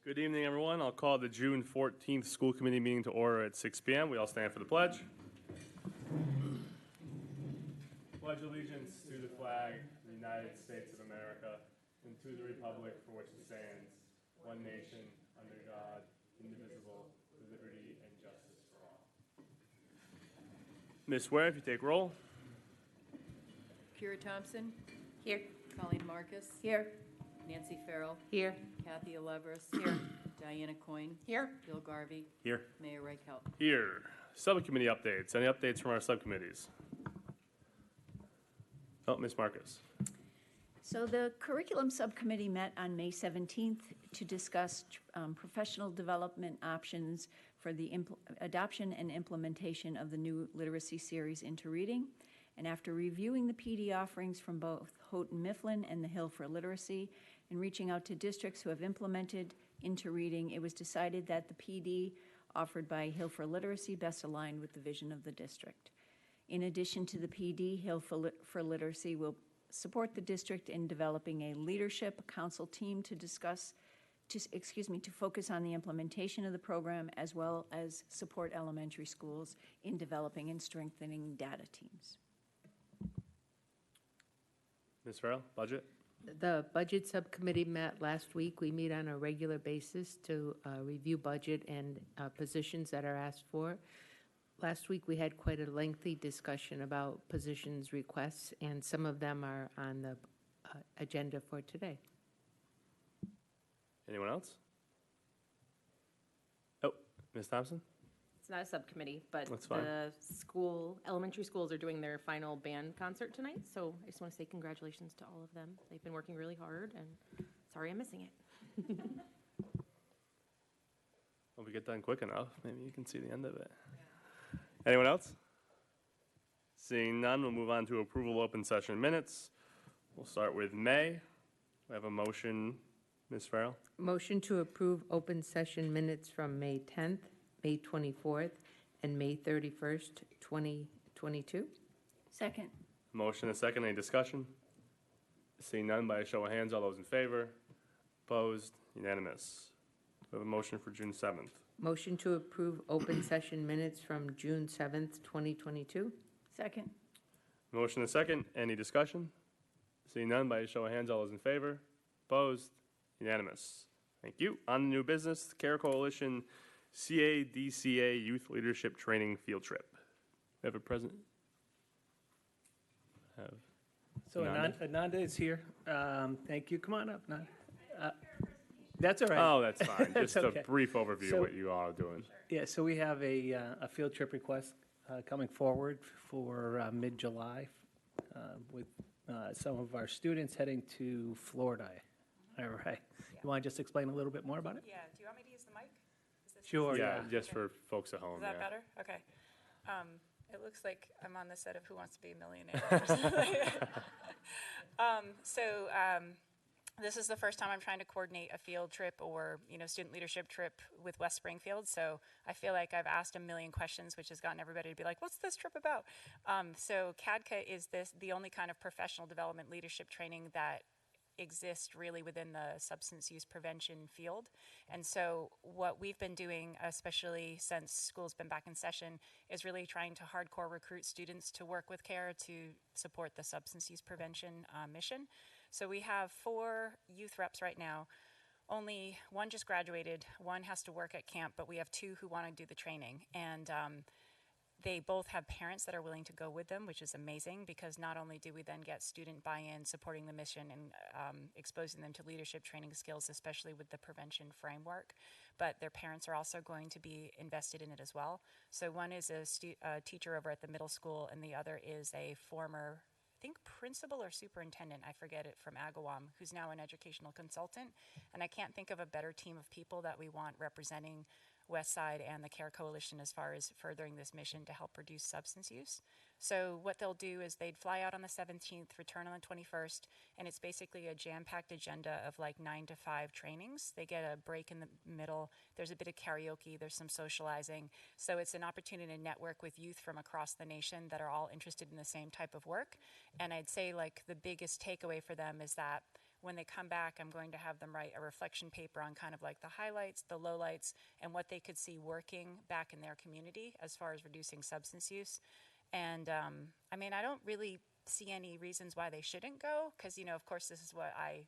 Good evening, everyone. I'll call the June 14th school committee meeting to order at 6 p.m. We all stand for the pledge. Pledge allegiance to the flag of the United States of America and to the republic for which it stands, one nation, under God, indivisible, with liberty and justice for all. Ms. Ware, if you take roll. Kira Thompson. Here. Colleen Marcus. Here. Nancy Farrell. Here. Kathy Alevers. Here. Diana Coyne. Here. Bill Garvey. Here. Mayor Reichelt. Here. Subcommittee updates. Any updates from our subcommittees? Oh, Ms. Marcus. So the curriculum subcommittee met on May 17th to discuss professional development options for the adoption and implementation of the new literacy series Into Reading. And after reviewing the PD offerings from both Houghton Mifflin and the Hill for Literacy and reaching out to districts who have implemented Into Reading, it was decided that the PD offered by Hill for Literacy best aligned with the vision of the district. In addition to the PD, Hill for Literacy will support the district in developing a leadership council team to focus on the implementation of the program, as well as support elementary schools in developing and strengthening data teams. Ms. Farrell, budget? The budget subcommittee met last week. We meet on a regular basis to review budget and positions that are asked for. Last week, we had quite a lengthy discussion about positions requests, and some of them are on the agenda for today. Anyone else? Oh, Ms. Thompson? It's not a subcommittee, but That's fine. the elementary schools are doing their final band concert tonight, so I just want to say congratulations to all of them. They've been working really hard, and sorry I'm missing it. Well, we get done quick enough. Maybe you can see the end of it. Anyone else? Seeing none, we'll move on to approval open session minutes. We'll start with May. We have a motion. Ms. Farrell? Motion to approve open session minutes from May 10th, May 24th, and May 31st, 2022. Second. Motion and a second. Any discussion? Seeing none, by a show of hands, all those in favor? Opposed? Unanimous. We have a motion for June 7th. Motion to approve open session minutes from June 7th, 2022. Second. Motion and a second. Any discussion? Seeing none, by a show of hands, all those in favor? Opposed? Unanimous. Thank you. On to new business, CARE Coalition CADCA Youth Leadership Training Field Trip. We have a present? So Ananda? Ananda is here. Thank you. Come on up, Ananda. That's all right. Oh, that's fine. That's Just okay. a brief overview So- of what you all are doing. Yeah, so we have a field trip request coming forward for mid-July with some of our students heading to Florida. All right. You want to just explain a little bit more about it? Yeah, do you want me to use the mic? Is this Sure. Yeah, yeah. just for folks at home. Is that yeah. better? Okay. It looks like I'm on the set of Who Wants to Be a Millionaire or something. This is the first time I'm trying to coordinate a field trip or, student leadership trip with West Springfield. So I feel like I've asked a million questions, which has gotten everybody to be like, what's this trip about? So CADCA is the only kind of professional development leadership training that exist really within the substance use prevention field. And so what we've been doing, especially since school's been back in session, is really trying to hardcore recruit students to work with CARE to support the substance use prevention mission. So we have 4 youth reps right now. Only one just graduated, one has to work at camp, but we have 2 who want to do the training. And they both have parents that are willing to go with them, which is amazing, because not only do we then get student buy-in supporting the mission and exposing them to leadership training skills, especially with the prevention framework, but their parents are also going to be invested in it as well. So one is a teacher over at the middle school, and the other is a former, I think, principal or superintendent, I forget it, from Agawam, who's now an educational consultant. And I can't think of a better team of people that we want representing Westside and the CARE Coalition as far as furthering this mission to help reduce substance use. So what they'll do is they'd fly out on the 17th, return on the 21st, and it's basically a jam-packed agenda of like 9 to 5 trainings. They get a break in the middle. There's a bit of karaoke. There's some socializing. So it's an opportunity to network with youth from across the nation that are all interested in the same type of work. And I'd say like the biggest takeaway for them is that when they come back, I'm going to have them write a reflection paper on kind of like the highlights, the lowlights, and what they could see working back in their community as far as reducing substance use. And I mean, I don't really see any reasons why they shouldn't go, because, you know, of course, this is what I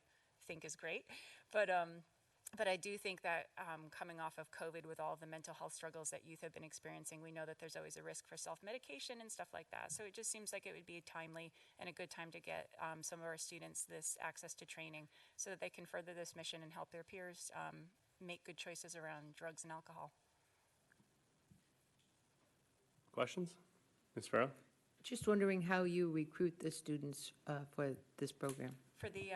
think is great. But I do think that coming off of COVID with all of the mental health struggles that youth have been experiencing, we know that there's always a risk for self-medication and stuff like that. So it just seems like it would be timely and a good time to get some of our students this access to training so that they can further this mission and help their peers make good choices around drugs and alcohol. Questions? Ms. Farrell? Just wondering how you recruit the students for this program. For the,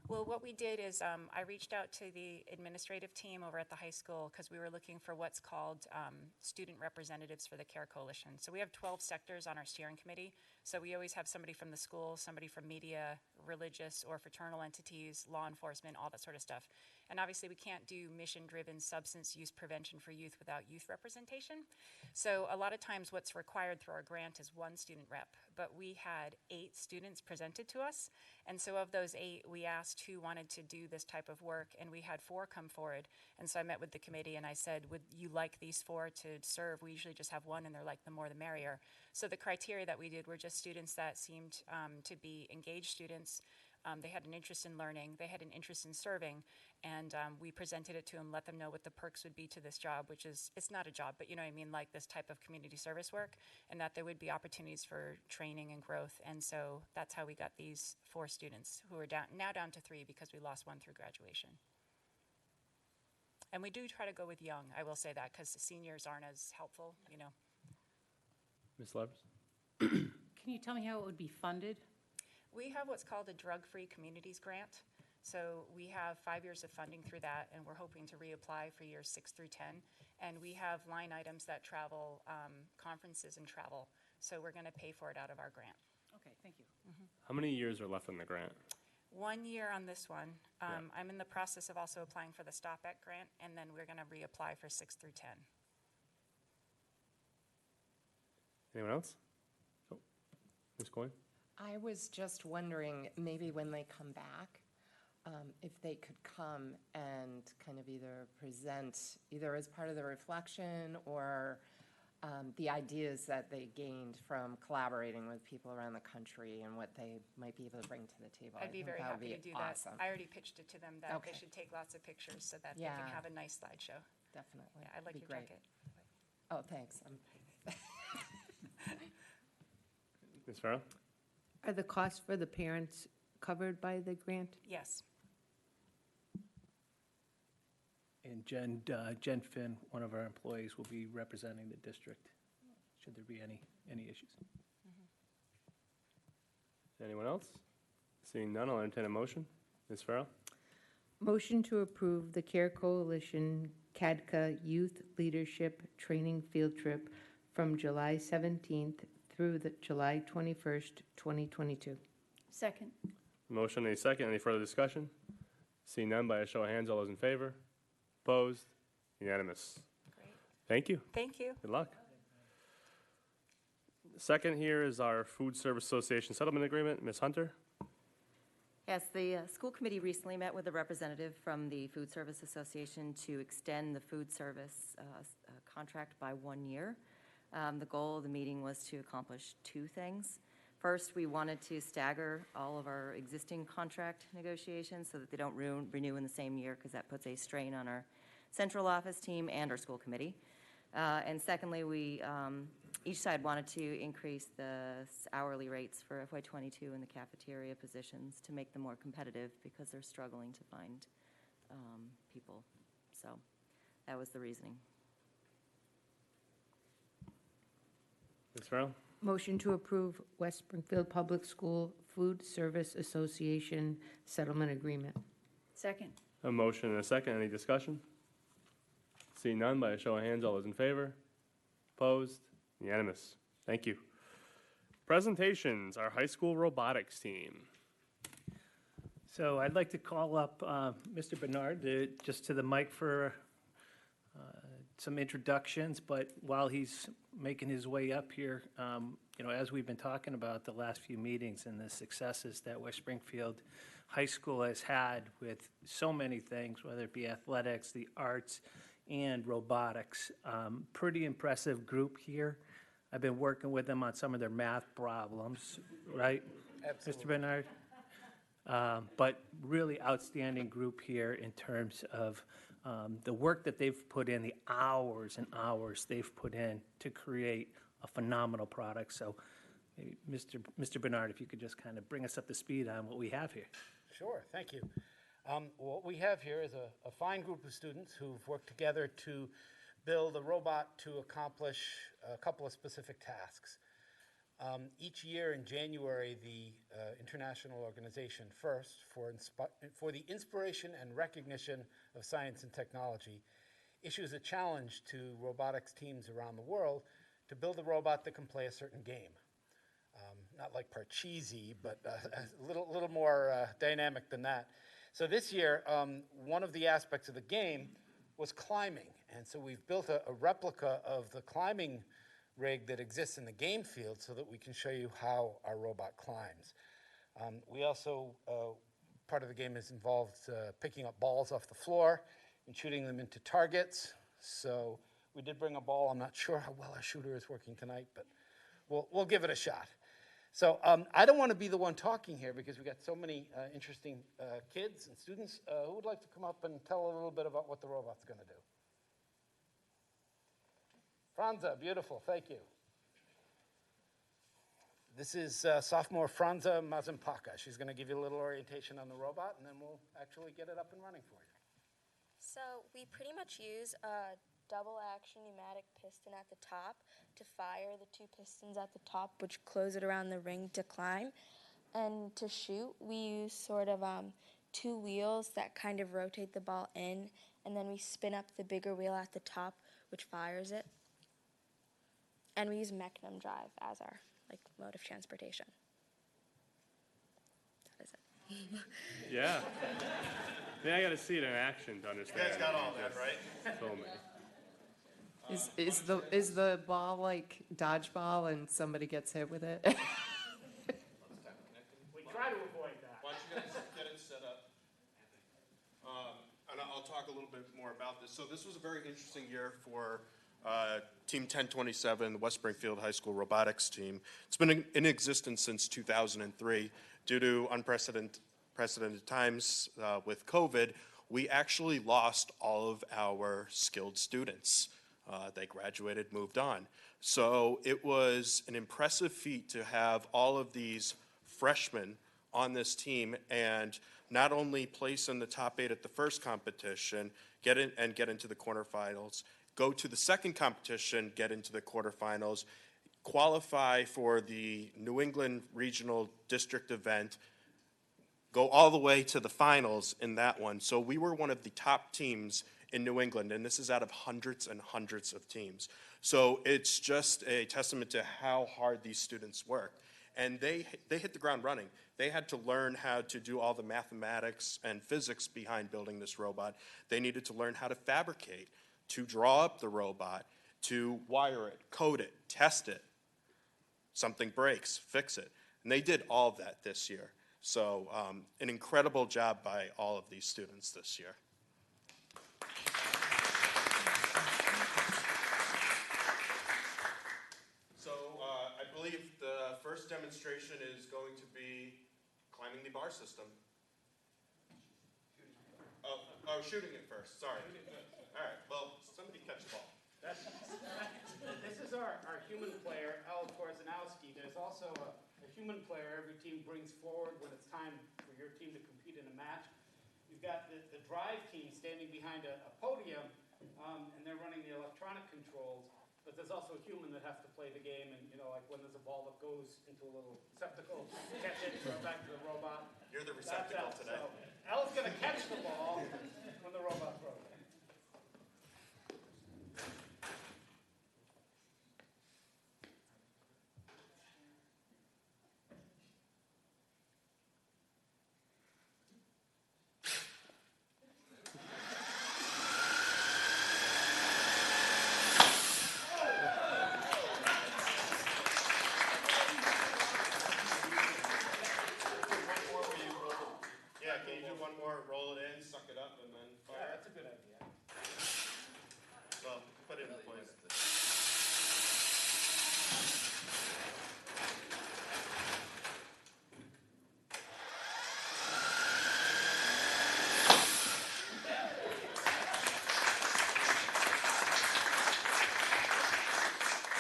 well, what we did is I reached out to the administrative team over at the high school because we were looking for what's called student representatives for the CARE Coalition. So we have 12 sectors on our steering committee. So we always have somebody from the school, somebody from media, religious or fraternal entities, law enforcement, all that sort of stuff. And obviously we can't do mission-driven substance use prevention for youth without youth representation. So a lot of times what's required through our grant is one student rep, but we had 8 students presented to us. And so of those 8, we asked who wanted to do this type of work, and we had 4 come forward. And so I met with the committee and I said, would you like these 4 to serve? We usually just have 1, and they're like, the more the merrier. So the criteria that we did were just students that seemed to be engaged students. They had an interest in learning, they had an interest in serving, and we presented it to them, let them know what the perks would be to this job, which is, it's not a job, but you know what I mean, like this type of community service work, and that there would be opportunities for training and growth. And so that's how we got these 4 students, who are now down to 3 because we lost 1 through graduation. And we do try to go with young, I will say that, because the seniors aren't as helpful, you know. Ms. Levers? Can you tell me how it would be funded? We have what's called a drug-free communities grant. So we have 5 years of funding through that, and we're hoping to reapply for years 6 through 10. And we have line items that travel, conferences and travel. So we're going to pay for it out of our grant. Okay, thank you. How many years are left on the grant? 1 year on this one. I'm in the process of also applying for the Stop At grant, and then we're going to reapply for 6 through 10. Anyone else? Oh, Ms. Coyne? I was just wondering, maybe when they come back, if they could come and kind of either present, either as part of the reflection or the ideas that they gained from collaborating with people around the country and what they might be able to bring to the table. I'd be very happy to do awesome. that. I already pitched it to them that Okay. they should take lots of pictures so that they Yeah. can have a nice slideshow. Definitely. Yeah, I like Be your great. jacket. Oh, thanks. Ms. Farrell? Are the costs for the parents covered by the grant? Yes. And Jen Finn, one of our employees, will be representing the district, should there be any issues. Anyone else? Seeing none, I'll entertain a motion. Ms. Farrell? Motion to approve the CARE Coalition Hvac Youth Leadership Training Field Trip from July 17th through the July 21st, 2022. Second. Motion and a second. Any further discussion? Seeing none, by a show of hands, all those in favor? Opposed? Unanimous. Great. Thank you. Thank you. Good luck. Second here is our Food Service Association Settlement Agreement. Ms. Hunter? Yes, the school committee recently met with a representative from the Food Service Association to extend the food service contract by 1 year. The goal of the meeting was to accomplish 2 things. First, we wanted to stagger all of our existing contract negotiations so that they don't renew in the same year, because that puts a strain on our central office team and our school committee. And secondly, we each side wanted to increase the hourly rates for FY22 in the cafeteria positions to make them more competitive, because they're struggling to find people. So that was the reasoning. Ms. Farrell? Motion to approve West Springfield Public School Food Service Association Settlement Agreement. Second. A motion and a second. Any discussion? Seeing none, by a show of hands, all those in favor? Opposed? Unanimous. Thank you. Presentations, our high school robotics team. So I'd like to call up Mr. Bernard just to the mic for some introductions, but while he's making his way up here, as we've been talking about the last few meetings and the successes that West Springfield High School has had with so many things, whether it be athletics, the arts, and robotics. Pretty impressive group here. I've been working with them on some of their math problems, right? Mr. Bernard? But really outstanding group here in terms of the work that they've put in, the hours and hours they've put in to create a phenomenal product. So maybe Mr. Bernard, if you could just kind of bring us up to speed on what we have here. Sure, thank you. What we have here is a fine group of students who've worked together to build a robot to accomplish a couple of specific tasks. Each year in January, the international organization FIRST, for the inspiration and recognition of science and technology, issues a challenge to robotics teams around the world to build a robot that can play a certain game. Not like Parcheesi, but a little more dynamic than that. So this year, one of the aspects of the game was climbing. And so we've built a replica of the climbing rig that exists in the game field so that we can show you how our robot climbs. We also, part of the game is involved picking up balls off the floor and shooting them into targets. So we did bring a ball. I'm not sure how well our shooter is working tonight, but we'll give it a shot. So I don't want to be the one talking here because we've got so many interesting kids and students who would like to come up and tell a little bit about what the robot's going to do. Franza, beautiful, thank you. This is sophomore Franza Mazimpaka. She's going to give you a little orientation on the robot, and then we'll actually get it up and running for you. So we pretty much use a double action pneumatic piston at the top to fire the two pistons at the top, which close it around the ring to climb. And to shoot, we use sort of two wheels that kind of rotate the ball in, and then we spin up the bigger wheel at the top, which fires it. And we use Mechnum drive as our mode of transportation. That is it. Yeah. I got to see it in action to understand. You guys got all that, right? Told me. Is the ball like dodgeball and somebody gets hit with it? We try to avoid that. Why don't you guys get it set up? And I'll talk a little bit more about this. So this was a very interesting year for Team 1027, the West Springfield High School robotics team. It's been in existence since 2003. Due to unprecedented times with COVID, we actually lost all of our skilled students. They graduated, moved on. So it was an impressive feat to have all of these freshmen on this team and not only place in the top 8 at the first competition, get into the quarterfinals, go to the second competition, get into the quarterfinals, qualify for the New England Regional District event, go all the way to the finals in that one. So we were one of the top teams in New England, and this is out of hundreds and hundreds of teams. So it's just a testament to how hard these students work. And they hit the ground running. They had to learn how to do all the mathematics and physics behind building this robot. They needed to learn how to fabricate, to draw up the robot, to wire it, code it, test it. Something breaks, fix it. And they did all of that this year. So an incredible job by all of these students this year. So I believe the first demonstration is going to be climbing the bar system. Oh, shooting it first, sorry. All right, well, somebody catch the ball. This is our human player, El Korzanowski. There's also a human player every team brings forward when it's time for your team to compete in a match. You've got the drive team standing behind a podium, and they're running the electronic controls. But there's also a human that has to play the game, and like when there's a ball that goes into a little receptacle, catch it, throw it back to the robot. You're the receptacle today. So El's going to catch the ball when the robot throws it.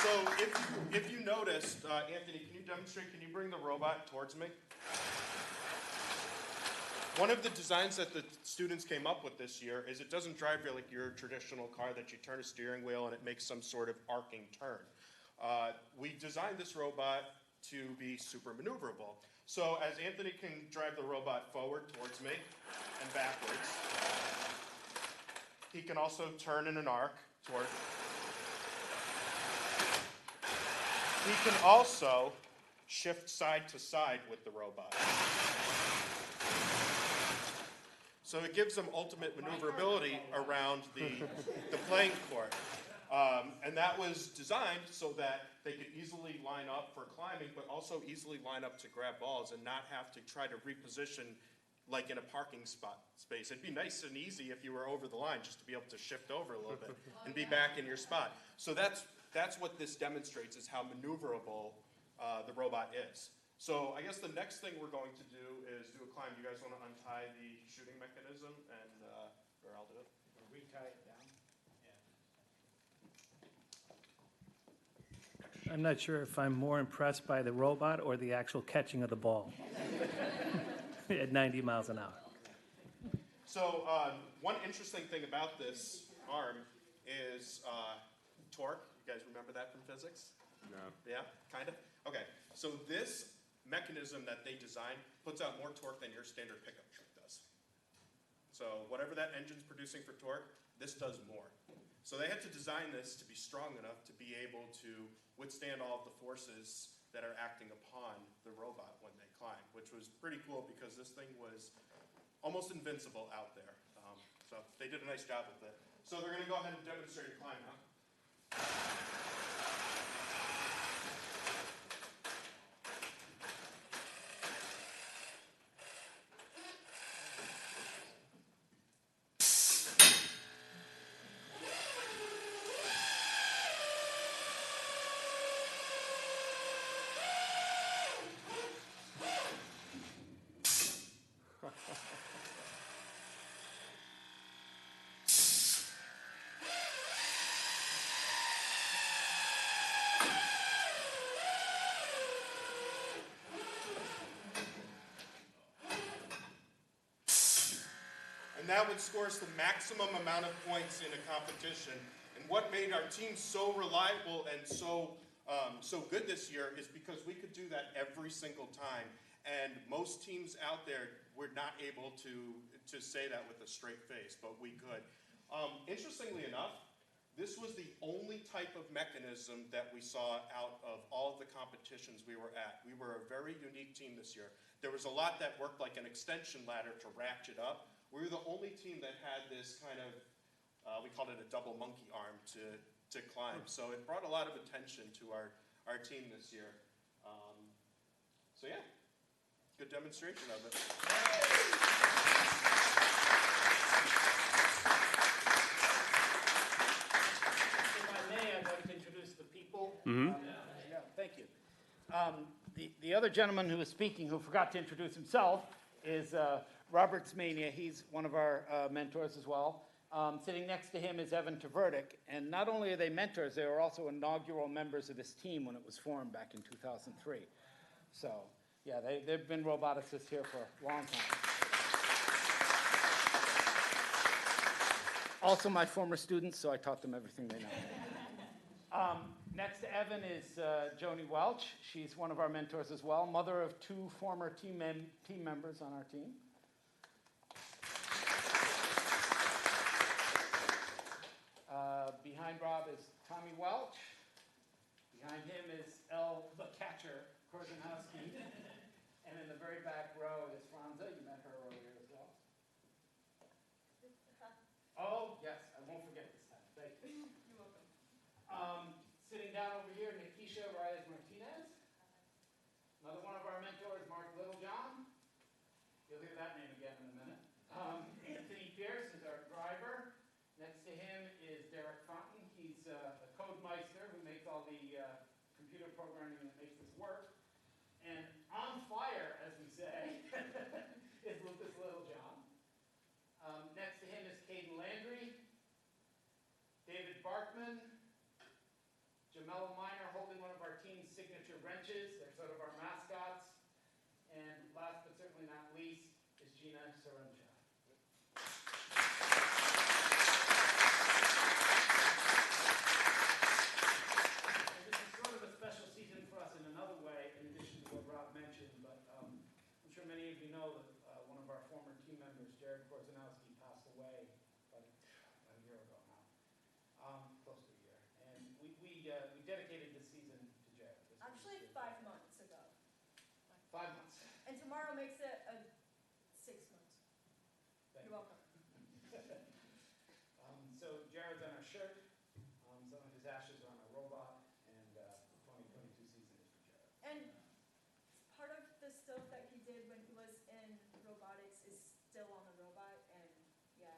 So if you noticed, Anthony, can you demonstrate, can you bring the robot towards me? One of the designs that the students came up with this year is it doesn't drive like your traditional car that you turn a steering wheel and it makes some sort of arcing turn. We designed this robot to be super maneuverable. So as Anthony can drive the robot forward towards me and backwards, he can also turn in an arc toward. He can also shift side to side with the robot. So it gives them ultimate maneuverability around the playing court. And that was designed so that they could easily line up for climbing, but also easily line up to grab balls and not have to try to reposition like in a parking spot space. It'd be nice and easy if you were over the line just to be able to shift over a little bit and be back in your spot. So that's what this demonstrates, is how maneuverable the robot is. So I guess the next thing we're going to do is do a climb. You guys want to untie the shooting mechanism, and or I'll do it. Retie it down. I'm not sure if I'm more impressed by the robot or the actual catching of the ball at 90 miles an hour. So one interesting thing about this arm is torque. You guys remember that from physics? No. Yeah, kind of? Okay, so this mechanism that they designed puts out more torque than your standard pickup truck does. So whatever that engine's producing for torque, this does more. So they had to design this to be strong enough to be able to withstand all of the forces that are acting upon the robot when they climb, which was pretty cool because this thing was almost invincible out there. So they did a nice job with it. So they're going to go ahead and demonstrate a climb now. And that would score us the maximum amount of points in a competition. And what made our team so reliable and so good this year is because we could do that every single time. And most teams out there were not able to say that with a straight face, but we could. Interestingly enough, this was the only type of mechanism that we saw out of all of the competitions we were at. We were a very unique team this year. There was a lot that worked like an extension ladder to ratchet up. We were the only team that had this kind of, we called it a double monkey arm to climb. So it brought a lot of attention to our team this year. So yeah, good demonstration of it. If I may, I'd like to introduce the people. Yeah, thank you. The other gentleman who is speaking, who forgot to introduce himself, is Robert Smania. He's one of our mentors as well. Sitting next to him is Evan Tverdik. And not only are they mentors, they were also inaugural members of this team when it was formed back in 2003. So, yeah, they've been roboticists here for a long time. Also my former students, so I taught them everything they know. Next to Evan is Joni Welch. She's one of our mentors as well, mother of two former team members on our team. Behind Rob is Tommy Welch. Behind him is the catcher, Korzenowski. And in the very back row is Franza. You met her earlier as well. Oh, yes, I won't forget this time. Thank you. You're welcome. Sitting down over here, Nikisha Reyes-Martinez. Another one of our mentors, Mark Littlejohn. You'll hear that name again in a minute. Anthony Pierce is our driver. Next to him is Derek Fountain. He's a code meister who makes all the computer programming that makes this work. And on fire, as we say, is Lucas Littlejohn. Next to him is Caden Landry, David Barkman, Jamela Miner signature wrenches. They're sort of our mascots. And last but certainly not least is Gina Sorunja. This is sort of a special season for us in another way, in addition to what Rob mentioned, but I'm sure many of you know that one of our former team members, Jared Korzanowski, passed away about a year ago now, close to a year. And we dedicated this season to Jared. Actually, 5 months ago. 5 months. And tomorrow makes it 6 months. Thank You're welcome. So Jared's on our shirt. Some of his ashes are on our robot, and the 2022 season is for Jared. And part of the stuff that he did when he was in robotics is still on the robot, and yeah.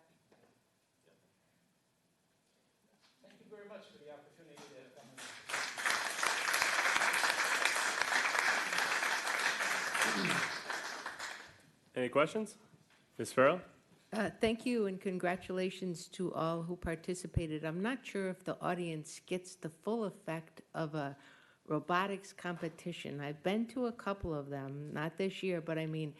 Thank you very much for the opportunity to come in. Any questions? Ms. Farrell? Thank you and congratulations to all who participated. I'm not sure if the audience gets the full effect of a robotics competition. I've been to a couple of them, not this year, but I mean,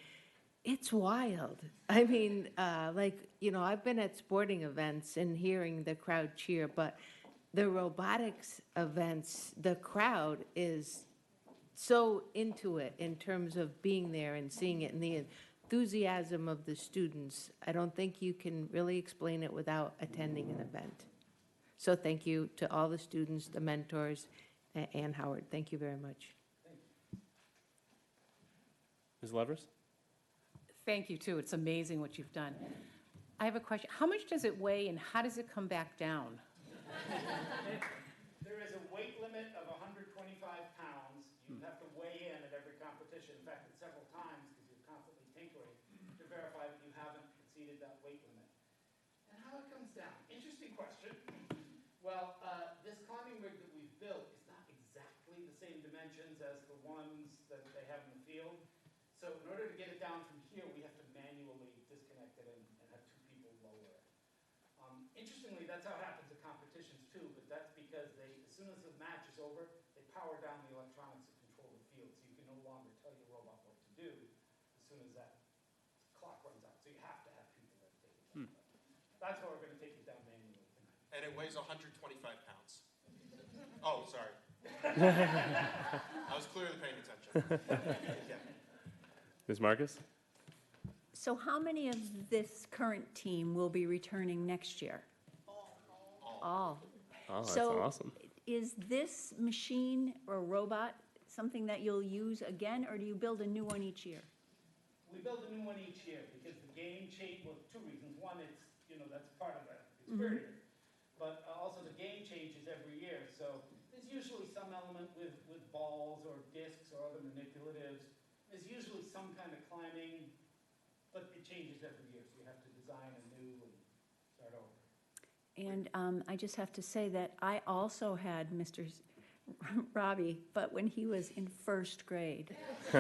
it's wild. I mean, I've been at sporting events and hearing the crowd cheer, but the robotics events, the crowd is so into it in terms of being there and seeing it and the enthusiasm of the students. I don't think you can really explain it without attending an event. So thank you to all the students, the mentors, and Howard. Thank you very much. Ms. Levers? Thank you, too. It's amazing what you've done. I have a question. How much does it weigh, and how does it come back down? There is a weight limit of 125 pounds. You have to weigh in at every competition. In fact, it's several times because you're constantly tinkering to verify that you haven't exceeded that weight limit. And how it comes down? Interesting question. Well, this climbing rig that we've built is not exactly the same dimensions as the ones that they have in the field. So in order to get it down from here, we have to manually disconnect it and have 2 people lower it. Interestingly, that's how it happens at competitions too, but that's because as soon as the match is over, they power down the electronics that control the field, so you can no longer tell your robot what to do as soon as that clock runs out. So you have to have people that take it down. That's why we're going to take it down manually tonight. And it weighs 125 pounds. Oh, sorry. I was clearly paying attention. Yeah. Ms. Marcus? So how many of this current team will be returning next year? All. Oh, that's So awesome. is this machine or robot something that you'll use again, or do you build a new one each year? We build a new one each year because the game change, well, 2 reasons. One, it's, that's part of the experience. But also the game changes every year. So there's usually some element with balls or discs or other manipulatives. There's usually some kind of climbing, but it changes every year. So you have to design anew and start over. And I just have to say that I also had Mr. Robbie, but when he was in 1st grade. So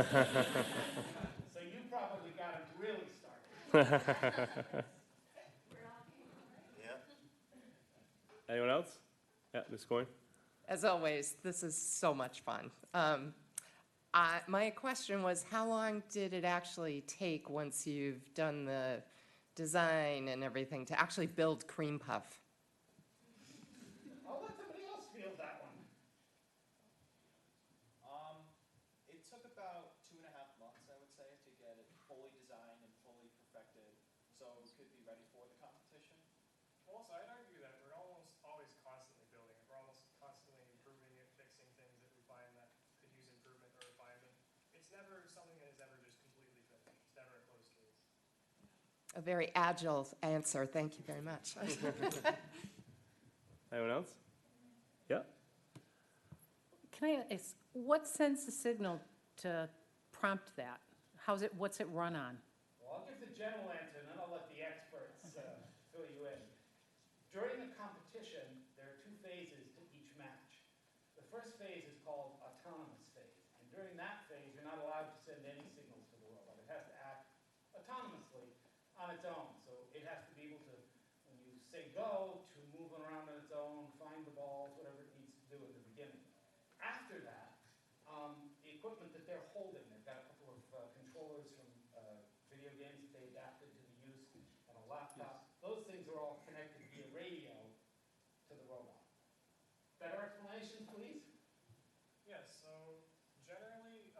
you probably got him really started. Anyone else? Yeah, Ms. Coyne? As always, this is so much fun. My question was, how long did it actually take once you've done the design and everything to actually build Cream Puff? I'll let somebody else field that one. It took about 2.5 months, I would say, to get it fully designed and fully perfected so it could be ready for the competition. Well, also, I'd argue that we're almost always constantly building it. We're almost constantly improving it, fixing things that we find that could use improvement or refinement. It's never something that is ever just completely finished. It's never a closed case. A very agile answer. Thank you very much. Anyone else? Yeah. Can I ask, what sends the signal to prompt that? What's it run on? Well, I'll give the general answer, and then I'll let the experts fill you in. During the competition, there are 2 phases to each match. The first phase is called autonomous phase, and during that phase, you're not allowed to send any signals to the robot. It has to act autonomously on its own. So it has to be able to, when you say go, to move around on its own, find the balls, whatever it needs to do in the beginning. After that, equipment that they're holding. They've got a couple of controllers from video games that they adapted to the use, and a laptop. Those things are all connected via radio to the robot. Better explanation, please? Yes, so generally,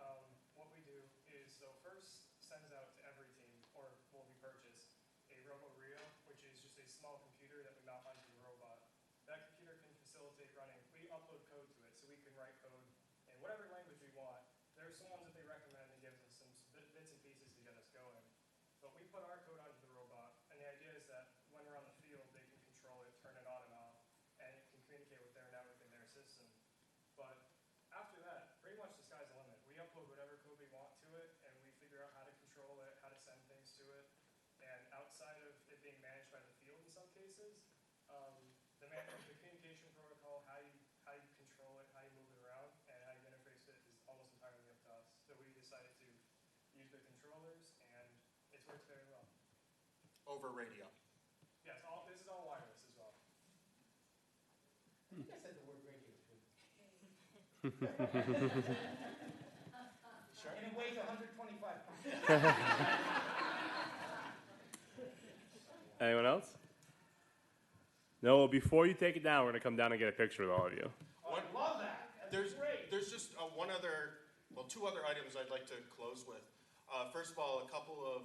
what we do is, so first sends out to every team, or will be purchased, a robo-Rio, which is just a small computer that we mount onto the robot. That computer can facilitate running, we upload code to it, so we can write code in whatever language we want. There are some ones that they recommend that gives us some bits and pieces to get us going. But we put our code onto the robot, and the idea is that when we're on the field, they can control it, turn it on and off, and it can communicate with their network and their system. But after that, pretty much the sky's the limit. We upload whatever code we want to it, and we figure out how to control it, how to send things to it. And outside of it being managed by the field in some cases, the communication protocol, how you control it, how you move it around, and how you interface it is almost entirely up to us. So we decided to use the controllers, and it's worked very well. Over radio. Yes, this is all wireless as well. I think I said the word radio too. Sure. And it weighs 125 pounds. Anyone else? No, well, before you take it down, we're going to come down and get a picture with all of you. Oh, I love that. That's great. There's just two other items I'd like to close with. First of all, a couple of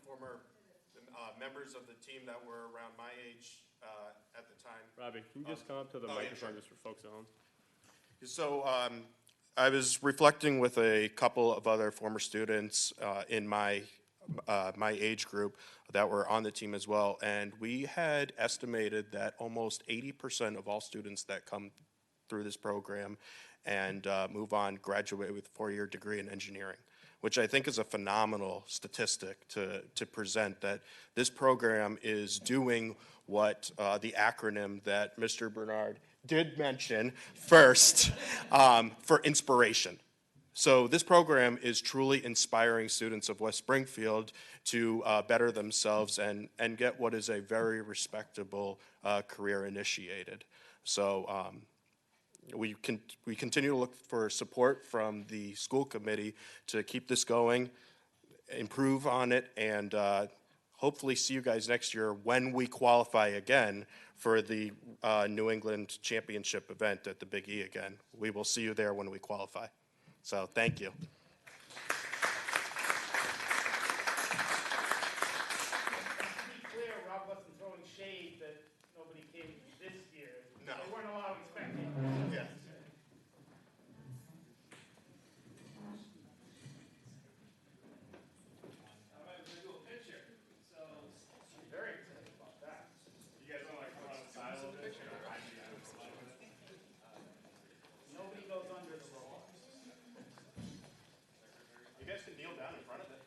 former members of the team that were around my age at the time. Robbie, can you just come up to the yeah, microphone sure. just for folks at home? So I was reflecting with a couple of other former students in my age group that were on the team as well, and we had estimated that almost 80% of all students that come through this program and move on graduate with a 4-year degree in engineering, which I think is a phenomenal statistic to present, that this program is doing what the acronym that Mr. Bernard did mention first for inspiration. So this program is truly inspiring students of West Springfield to better themselves and get what is a very respectable career initiated. So we continue to look for support from the school committee to keep this going, improve on it, and hopefully see you guys next year when we qualify again for the New England Championship event at the Big E again. We will see you there when we qualify. So thank you. To be clear, Rob wasn't throwing shade that nobody came this year. No. They weren't allowed expecting. Yes. I'm going to do a picture. So, Very excited about that. you guys want to come on the side a little bit? Nobody goes under the roll. You guys can kneel down in front of it.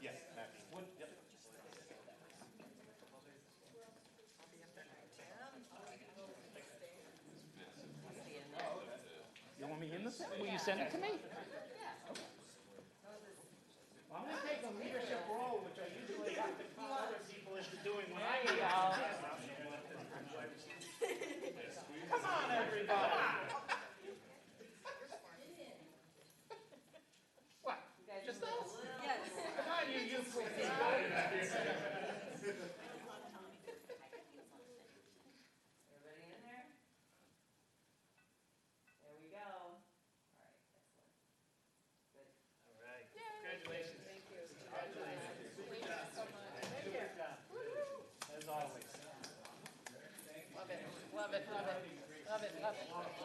Yes, Matthew. Yep. You want me in the set? Will you send it to me? I'm going to take a leadership role, which I usually have to call other people into doing when I get out. Come on, everybody. What? Just us? Yes. Come on, you youthful people. Everybody in there? There we go. All right, excellent. Good. All right. Congratulations. Thank you. Congratulations. Good job. Good job. As always. Love it, love it, love it, love it, love it.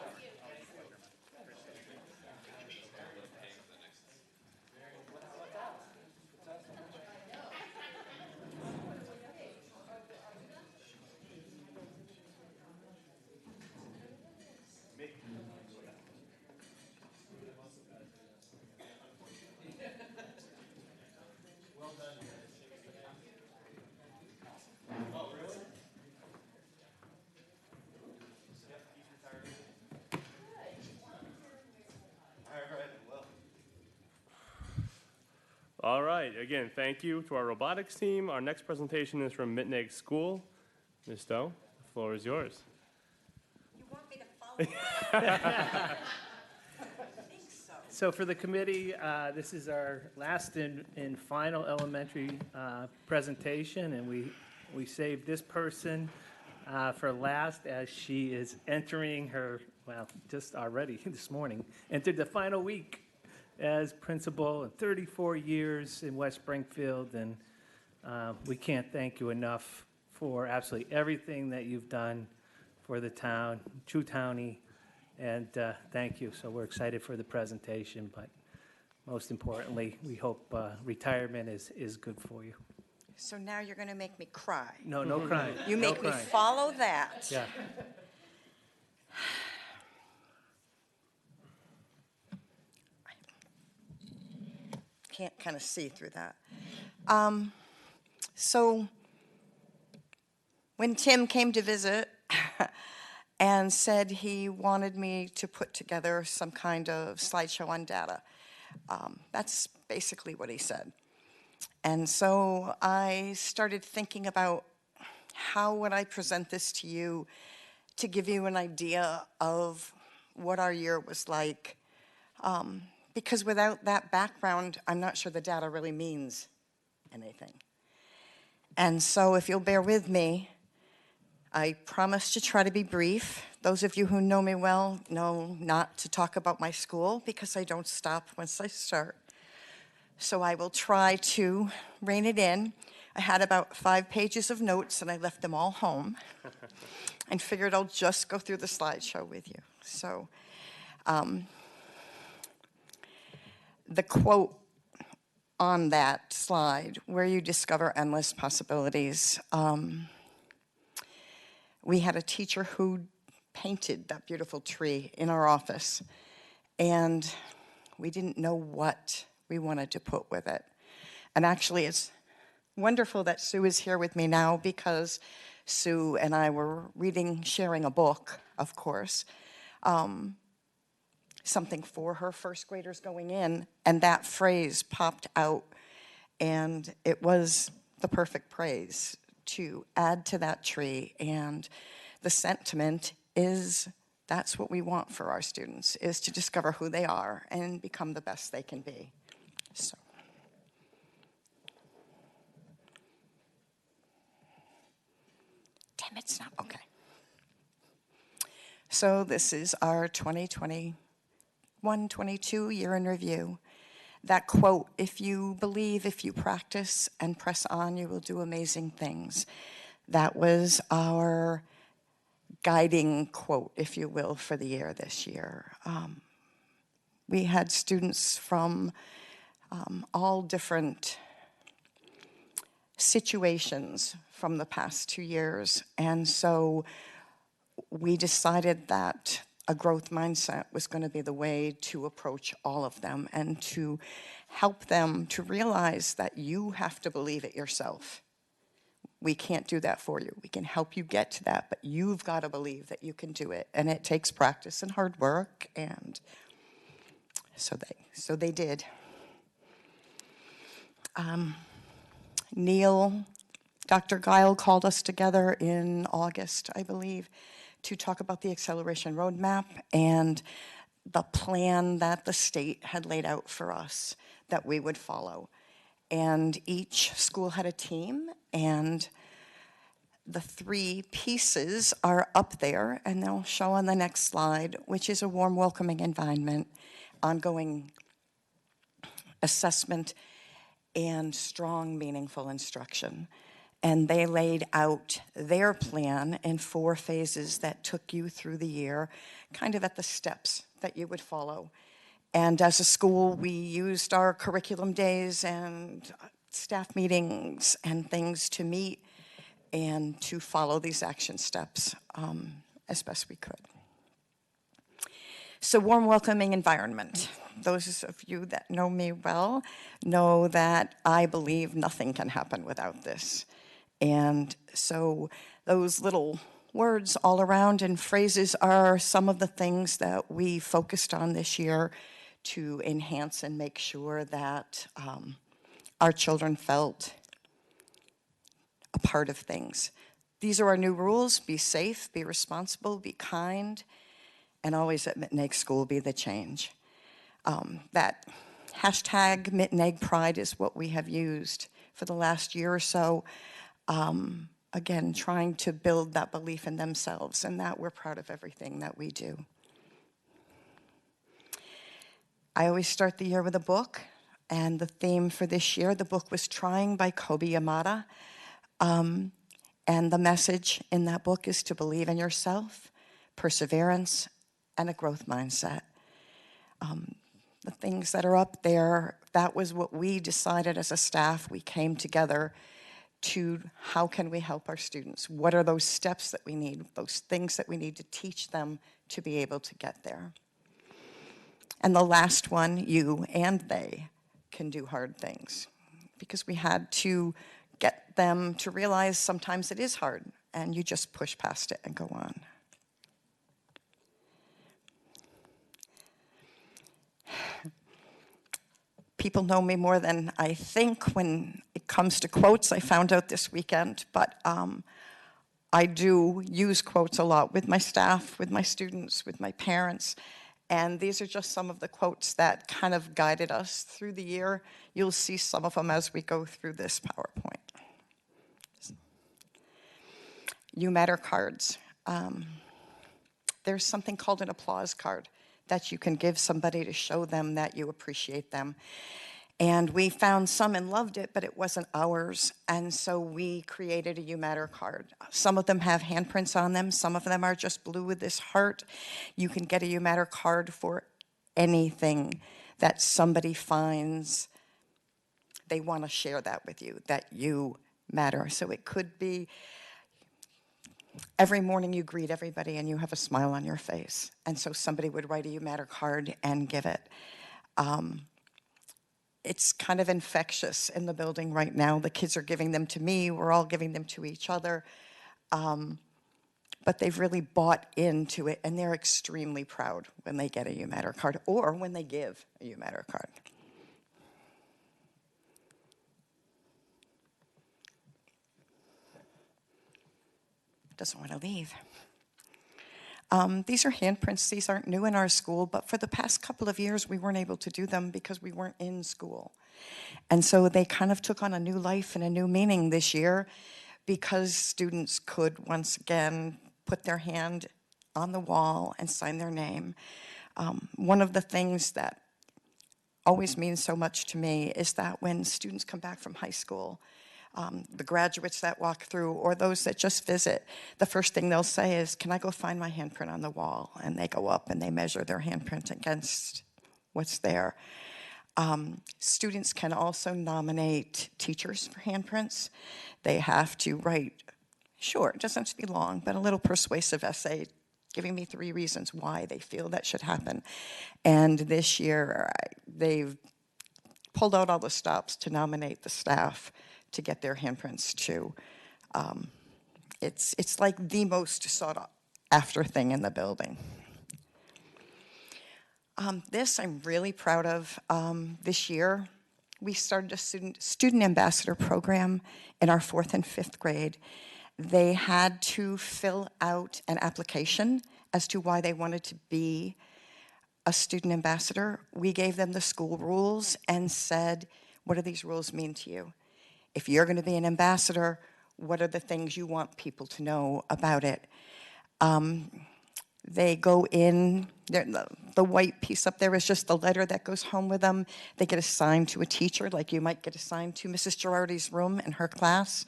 All right, again, thank you to our robotics team. Our next presentation is from Mittenegg School. Ms. Stowe, the floor is yours. You want me to follow So for the committee, this is our last and final elementary presentation, and we saved this person for last as she is entering her, well, just already this morning, entered the final week as principal in 34 years in West Springfield, and we can't thank you enough for absolutely everything that you've done for the town, true townie, and thank you. So we're excited for the presentation, but most importantly, we hope retirement is good for you. So now you're going to make me cry. No, no crying. You No make me crying. follow that. Yeah. Can't kind of see through that. So when Tim came to visit and said he wanted me to put together some kind of slideshow on data, that's basically what he said. And so I started thinking about how would I present this to you to give you an idea of what our year was like. Because without that background, I'm not sure the data really means anything. And so if you'll bear with me, I promise to try to be brief. Those of you who know me well know not to talk about my school because I don't stop once I start. So I will try to rein it in. I had about 5 pages of notes and I left them all home and figured I'll just go through the slideshow with you. So the quote on that slide, where you discover endless possibilities. We had a teacher who painted that beautiful tree in our office, and we didn't know what we wanted to put with it. And actually, it's wonderful that Sue is here with me now because Sue and I were sharing a book, of course, something for her first graders going in, and that phrase popped out, and it was the perfect praise to add to that tree. And the sentiment is that's what we want for our students, is to discover who they are and become the best they can be. So. Damn, it's not, okay. So this is our 2021-22 year in review. That quote, if you believe, if you practice and press on, you will do amazing things. That was our guiding quote, if you will, for the year this year. We had students from all different situations from the past 2 years, and so we decided that a growth mindset was going to be the way to approach all of them and to help them to realize that you have to believe it yourself. We can't do that for you. We can help you get to that, but you've got to believe that you can do it. And it takes practice and hard work, and so they did. Neil, Dr. Guile called us together in August, I believe, to talk about the acceleration roadmap and the plan that the state had laid out for us that we would follow. And each school had a team, and the 3 pieces are up there, and they'll show on the next slide, which is a warm, welcoming environment, ongoing assessment, and strong, meaningful instruction. And they laid out their plan in 4 phases that took you through the year, kind of at the steps that you would follow. And as a school, we used our curriculum days and staff meetings and things to meet and to follow these action steps as best we could. So, warm, welcoming environment. Those of you that know me well know that I believe nothing can happen without this. And so those little words all around and phrases are some of the things that we focused on this year to enhance and make sure that our children felt a part of things. These are our new rules: be safe, be responsible, be kind, and always let Mitten Egg School be the change. That hashtag Mitten Egg Pride is what we have used for the last year or so. Again, trying to build that belief in themselves and that we're proud of everything that we do. I always start the year with a book, and the theme for this year, the book was Trying by Kobe Yamada. And the message in that book is to believe in yourself, perseverance, and a growth mindset. The things that are up there, that was what we decided as a staff. We came together to how can we help our students? What are those steps that we need, those things that we need to teach them to be able to get there? And the last one, you and they can do hard things, because we had to get them to realize sometimes it is hard and you just push past it and go on. People know me more than I think when it comes to quotes. I found out this weekend, but I do use quotes a lot with my staff, with my students, with my parents. And these are just some of the quotes that kind of guided us through the year. You'll see some of them as we go through this PowerPoint. You matter cards. There's something called an applause card that you can give somebody to show them that you appreciate them. And we found some and loved it, but it wasn't ours. And so we created a You Matter card. Some of them have handprints on them. Some of them are just blue with this heart. You can get a You Matter card for anything that somebody finds they want to share that with you, that you matter. So it could be every morning you greet everybody and you have a smile on your face. And so somebody would write a You Matter card and give it. It's kind of infectious in the building right now. The kids are giving them to me. We're all giving them to each other. But they've really bought into it, and they're extremely proud when they get a You Matter card or when they give a You Matter card. Doesn't want to leave. These are handprints. These aren't new in our school, but for the past couple of years, we weren't able to do them because we weren't in school. And so they kind of took on a new life and a new meaning this year because students could once again put their hand on the wall and sign their name. One of the things that always means so much to me is that when students come back from high school, the graduates that walk through or those that just visit, the first thing they'll say is, can I go find my handprint on the wall? And they go up and they measure their handprint against what's there. Students can also nominate teachers for handprints. They have to write, sure, it doesn't have to be long, but a little persuasive essay giving me 3 reasons why they feel that should happen. And this year, they've pulled out all the stops to nominate the staff to get their handprints too. It's like the most sought after thing in the building. This I'm really proud of. This year, we started a student ambassador program in our 4th and 5th grade. They had to fill out an application as to why they wanted to be a student ambassador. We gave them the school rules and said, what do these rules mean to you? If you're going to be an ambassador, what are the things you want people to know about it? They go in, the white piece up there is just the letter that goes home with them. They get assigned to a teacher, like you might get assigned to Mrs. Girardi's room in her class.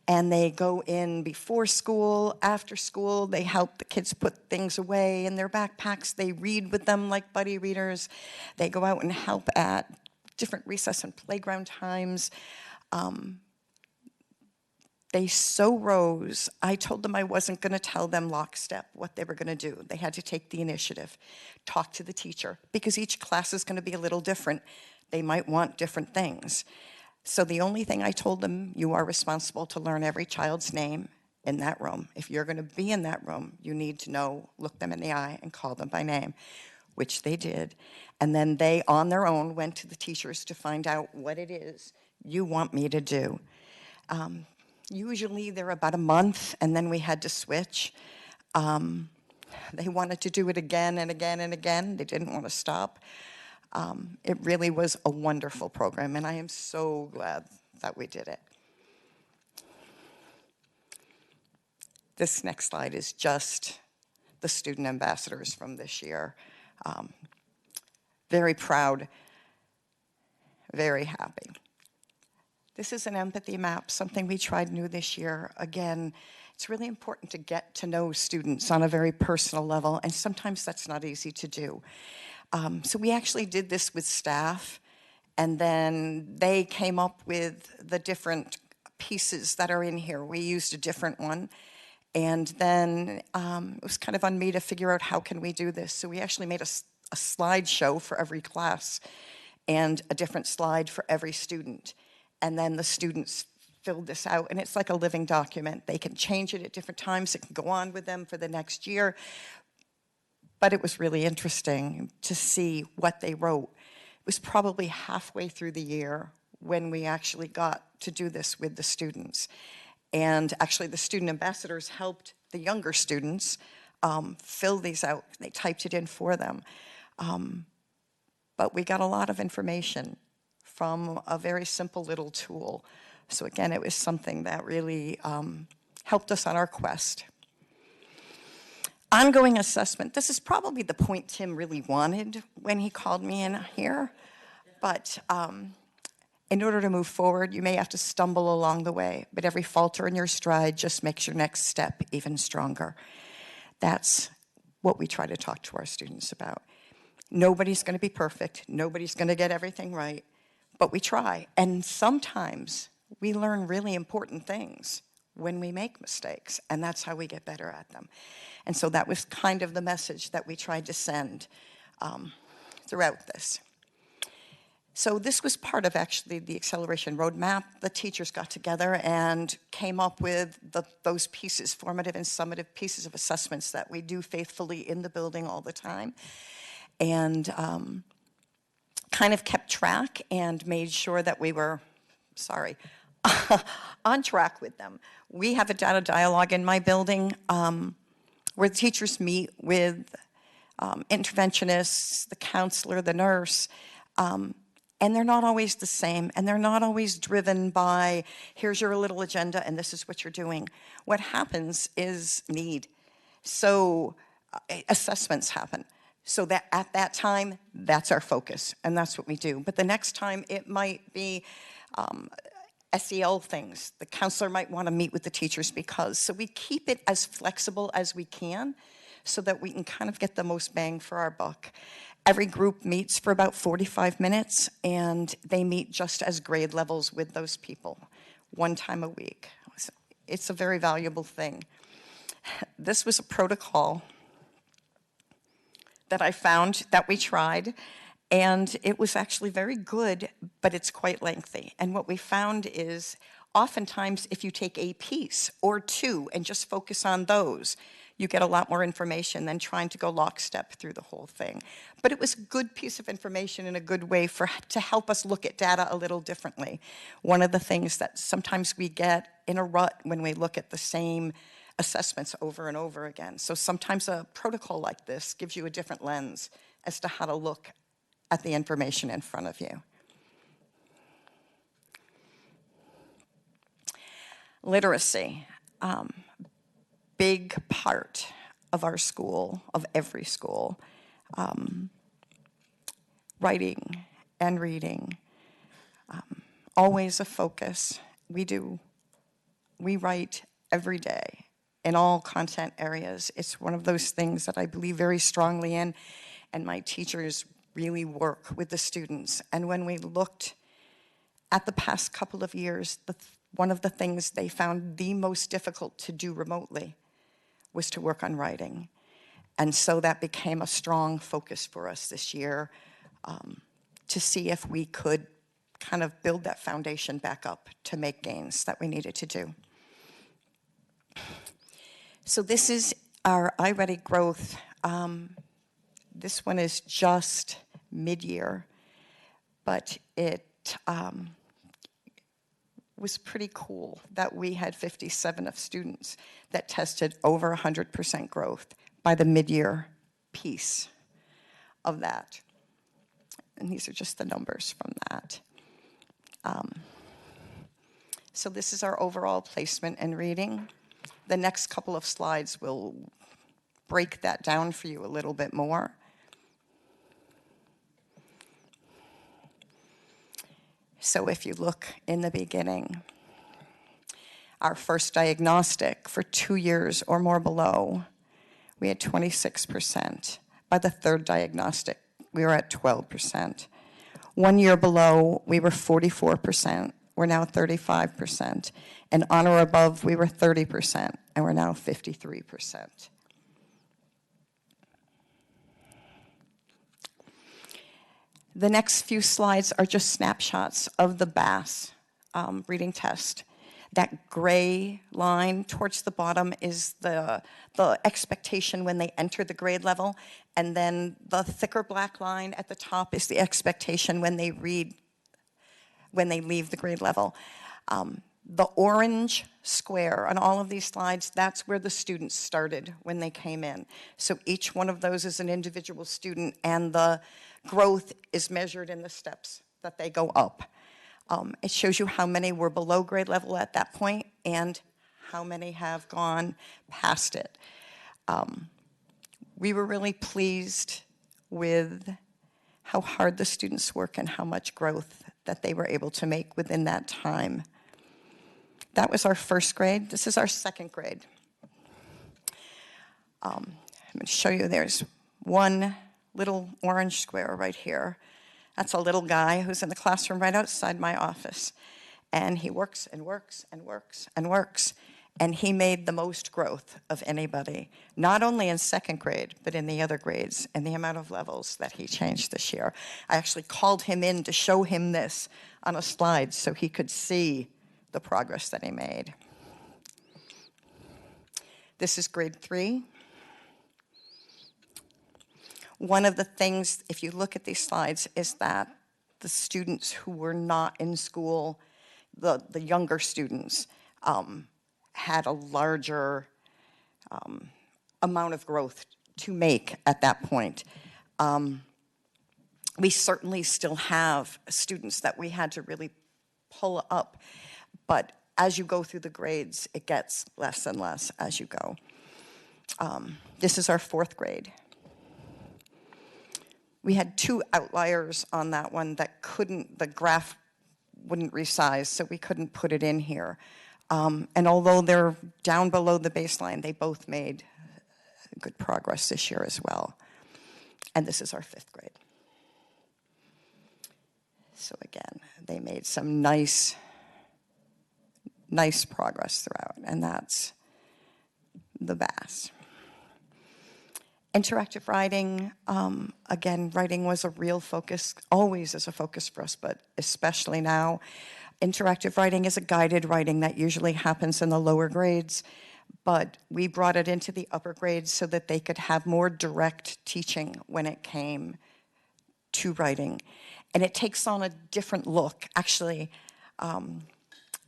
And they go in before school, after school. They help the kids put things away in their backpacks. They read with them like buddy readers. They go out and help at different recess and playground times. They sew rows. I told them I wasn't going to tell them lockstep what they were going to do. They had to take the initiative, talk to the teacher, because each class is going to be a little different. They might want different things. So the only thing I told them, you are responsible to learn every child's name in that room. If you're going to be in that room, you need to know, look them in the eye and call them by name, which they did. And then they, on their own, went to the teachers to find out what it is you want me to do. Usually they're about a month, and then we had to switch. They wanted to do it again and again and again. They didn't want to stop. It really was a wonderful program, and I am so glad that we did it. This next slide is just the student ambassadors from this year. Very proud, very happy. This is an empathy map, something we tried new this year. Again, it's really important to get to know students on a very personal level, and sometimes that's not easy to do. So we actually did this with staff, and then they came up with the different pieces that are in here. We used a different one, and then it was kind of on me to figure out how can we do this. So we actually made a slideshow for every class and a different slide for every student. And then the students filled this out, and it's like a living document. They can change it at different times. It can go on with them for the next year. But it was really interesting to see what they wrote. It was probably halfway through the year when we actually got to do this with the students. And actually the student ambassadors helped the younger students fill these out. They typed it in for them. But we got a lot of information from a very simple little tool. So again, it was something that really helped us on our quest. Ongoing assessment. This is probably the point Tim really wanted when he called me in here. But in order to move forward, you may have to stumble along the way, but every falter in your stride just makes your next step even stronger. That's what we try to talk to our students about. Nobody's going to be perfect. Nobody's going to get everything right, but we try. And sometimes we learn really important things when we make mistakes, and that's how we get better at them. And so that was kind of the message that we tried to send throughout this. So this was part of actually the acceleration roadmap. The teachers got together and came up with those pieces, formative and summative pieces of assessments that we do faithfully in the building all the time. And kind of kept track and made sure that we were, on track with them. We have a data dialogue in my building where the teachers meet with interventionists, the counselor, the nurse, and they're not always the same, and they're not always driven by, here's your little agenda and this is what you're doing. What happens is need. So assessments happen. So that at that time, that's our focus, and that's what we do. But the next time, it might be SEL things. The counselor might want to meet with the teachers because. So we keep it as flexible as we can so that we can kind of get the most bang for our buck. Every group meets for about 45 minutes, and they meet just as grade levels with those people, one time a week. It's a very valuable thing. This was a protocol that I found that we tried, and it was actually very good, but it's quite lengthy. And what we found is oftentimes if you take a piece or two and just focus on those, you get a lot more information than trying to go lockstep through the whole thing. But it was a good piece of information and a good way to help us look at data a little differently. One of the things that sometimes we get in a rut when we look at the same assessments over and over again. So sometimes a protocol like this gives you a different lens as to how to look at the information in front of you. Literacy. Big part of our school, of every school. Writing and reading. Always a focus. We write every day in all content areas. It's one of those things that I believe very strongly in, and my teachers really work with the students. And when we looked at the past couple of years, one of the things they found the most difficult to do remotely was to work on writing. And so that became a strong focus for us this year to see if we could kind of build that foundation back up to make gains that we needed to do. So this is our iReady growth. This one is just mid-year, but it was pretty cool that we had 57 of students that tested over 100% growth by the mid-year piece of that. And these are just the numbers from that. So this is our overall placement in reading. The next couple of slides will break that down for you a little bit more. So if you look in the beginning, our first diagnostic for 2 years or more below, we had 26%. By the third diagnostic, we were at 12%. 1 year below, we were 44%. We're now 35%. And on or above, we were 30%, and we're now 53%. The next few slides are just snapshots of the BAS reading test. That gray line towards the bottom is the expectation when they enter the grade level, and then the thicker black line at the top is the expectation when they leave the grade level. The orange square on all of these slides, that's where the students started when they came in. So each one of those is an individual student, and the growth is measured in the steps that they go up. It shows you how many were below grade level at that point and how many have gone past it. We were really pleased with how hard the students work and how much growth that they were able to make within that time. That was our first grade. This is our second grade. I'm going to show you there's one little orange square right here. That's a little guy who's in the classroom right outside my office. And he works and works and works and works. And he made the most growth of anybody, not only in second grade, but in the other grades, and the amount of levels that he changed this year. I actually called him in to show him this on a slide so he could see the progress that he made. This is grade 3. One of the things, if you look at these slides, is that the students who were not in school, the younger students, had a larger amount of growth to make at that point. We certainly still have students that we had to really pull up, but as you go through the grades, it gets less and less as you go. This is our 4th grade. We had 2 outliers on that one that the graph wouldn't resize, so we couldn't put it in here. And although they're down below the baseline, they both made good progress this year as well. And this is our 5th grade. So again, they made some nice progress throughout, and that's the BAS. Interactive writing, again, writing was a real focus, always is a focus for us, but especially now. Interactive writing is a guided writing that usually happens in the lower grades, but we brought it into the upper grades so that they could have more direct teaching when it came to writing. And it takes on a different look. Actually,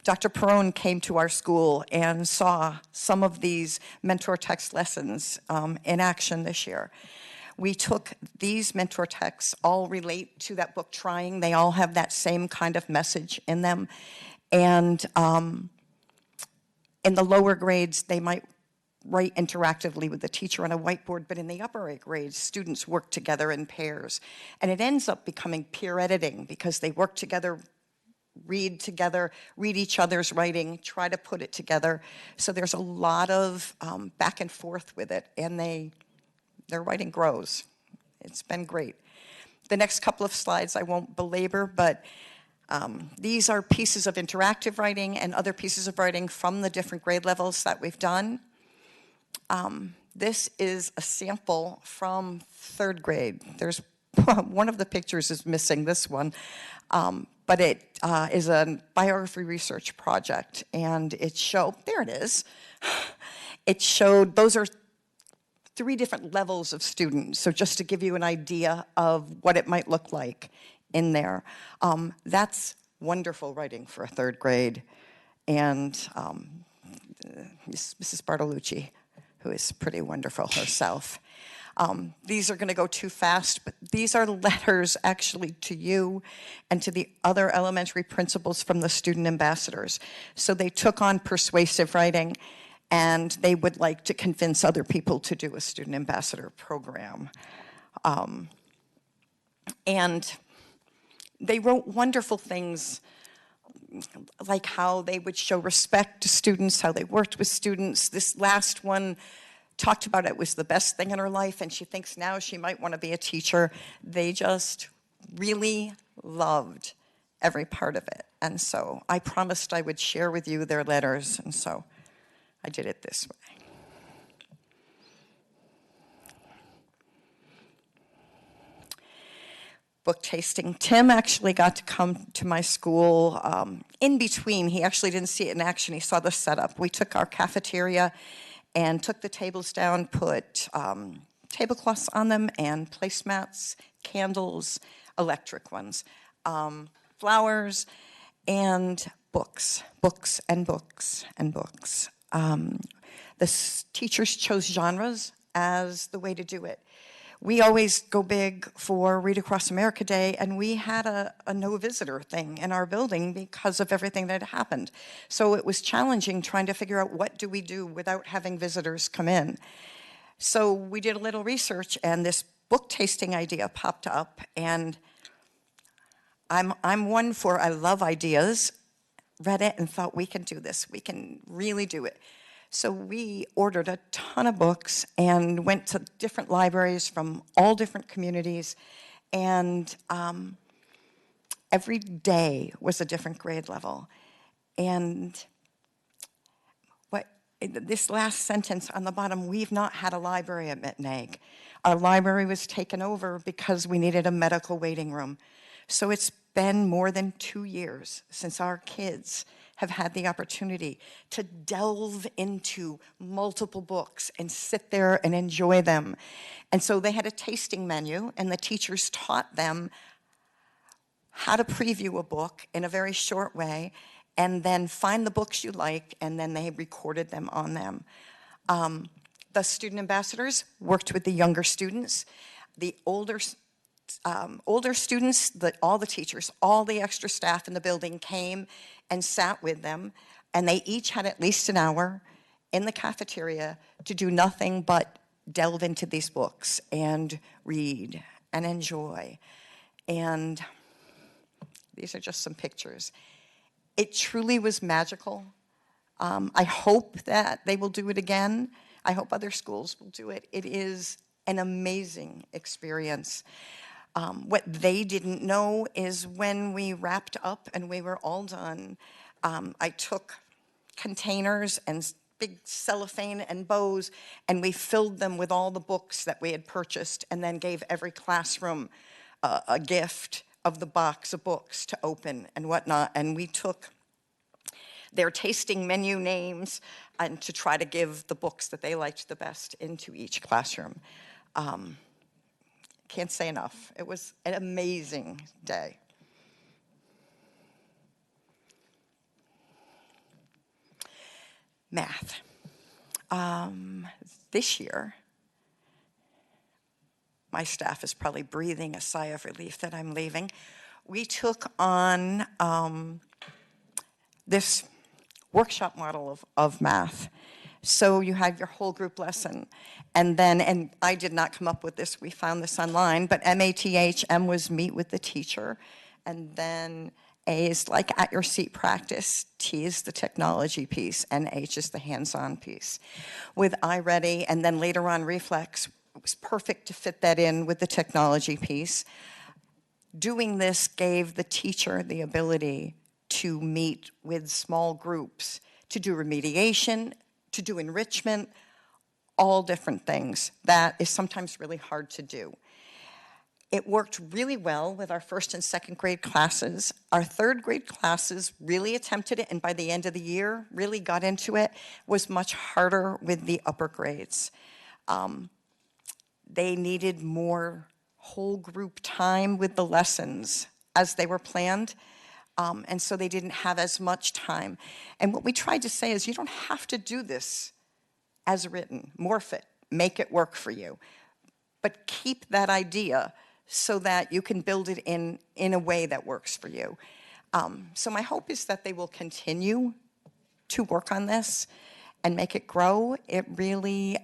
Dr. Perrone came to our school and saw some of these mentor text lessons in action this year. We took these mentor texts, all relate to that book, Trying. They all have that same kind of message in them. And in the lower grades, they might write interactively with the teacher on a whiteboard, but in the upper grades, students work together in pairs. And it ends up becoming peer editing because they work together, read each other's writing, try to put it together. So there's a lot of back and forth with it, and their writing grows. It's been great. The next couple of slides I won't belabor, but these are pieces of interactive writing and other pieces of writing from the different grade levels that we've done. This is a sample from 3rd grade. There's one of the pictures is missing, this one. But it is a biography research project, and it showed, there it is. It showed, those are 3 different levels of students, so just to give you an idea of what it might look like in there. That's wonderful writing for a 3rd grade, and Mrs. Bartolucci who is pretty wonderful herself. These are going to go too fast, but these are letters actually to you and to the other elementary principals from the student ambassadors. So they took on persuasive writing, and they would like to convince other people to do a student ambassador program. And they wrote wonderful things, like how they would show respect to students, how they worked with students. This last one talked about it was the best thing in her life, and she thinks now she might want to be a teacher. They just really loved every part of it. And so I promised I would share with you their letters, and so I did it this way. Book tasting. Tim actually got to come to my school in between. He actually didn't see it in action. He saw the setup. We took our cafeteria and took the tables down, put tablecloths on them, and placemats, candles, electric ones, flowers, and books, books and books and books. Teachers chose genres as the way to do it. We always go big for Read Across America Day, and we had a no visitor thing in our building because of everything that had happened. So it was challenging trying to figure out what do we do without having visitors come in. So we did a little research, and this book tasting idea popped up, and I'm one for, I love ideas, read it and thought we can do this, we can really do it. So we ordered a ton of books and went to different libraries from all different communities, and every day was a different grade level. And this last sentence on the bottom, we've not had a library at Mittenegg. Our library was taken over because we needed a medical waiting room. So it's been more than 2 years since our kids have had the opportunity to delve into multiple books and sit there and enjoy them. And so they had a tasting menu, and the teachers taught them how to preview a book in a very short way, and then find the books you like, and then they recorded them on them. The student ambassadors worked with the younger students. The older students, all the teachers, all the extra staff in the building came and sat with them, and they each had at least an hour in the cafeteria to do nothing but delve into these books and read and enjoy. And these are just some pictures. It truly was magical. I hope that they will do it again. I hope other schools will do it. It is an amazing experience. What they didn't know is when we wrapped up and we were all done, I took containers and big cellophane and bows, and we filled them with all the books that we had purchased, and then gave every classroom a gift of the box of books to open and whatnot. And we took their tasting menu names and to try to give the books that they liked the best into each classroom. Can't say enough. It was an amazing day. Math. This year, my staff is probably breathing a sigh of relief that I'm leaving. We took on this workshop model of math. So you have your whole group lesson. And I did not come up with this, we found this online, but MATH, M was meet with the teacher, and then A is like at your seat practice, T is the technology piece, and H is the hands-on piece. With iReady, and then later on Reflex, it was perfect to fit that in with the technology piece. Doing this gave the teacher the ability to meet with small groups, to do remediation, to do enrichment, all different things. That is sometimes really hard to do. It worked really well with our first and second grade classes. Our third grade classes really attempted it, and by the end of the year, really got into it. Was much harder with the upper grades. They needed more whole group time with the lessons as they were planned. And so they didn't have as much time. And what we tried to say is you don't have to do this as written, morph it, make it work for you. But keep that idea so that you can build it in a way that works for you. So my hope is that they will continue to work on this and make it grow. It really,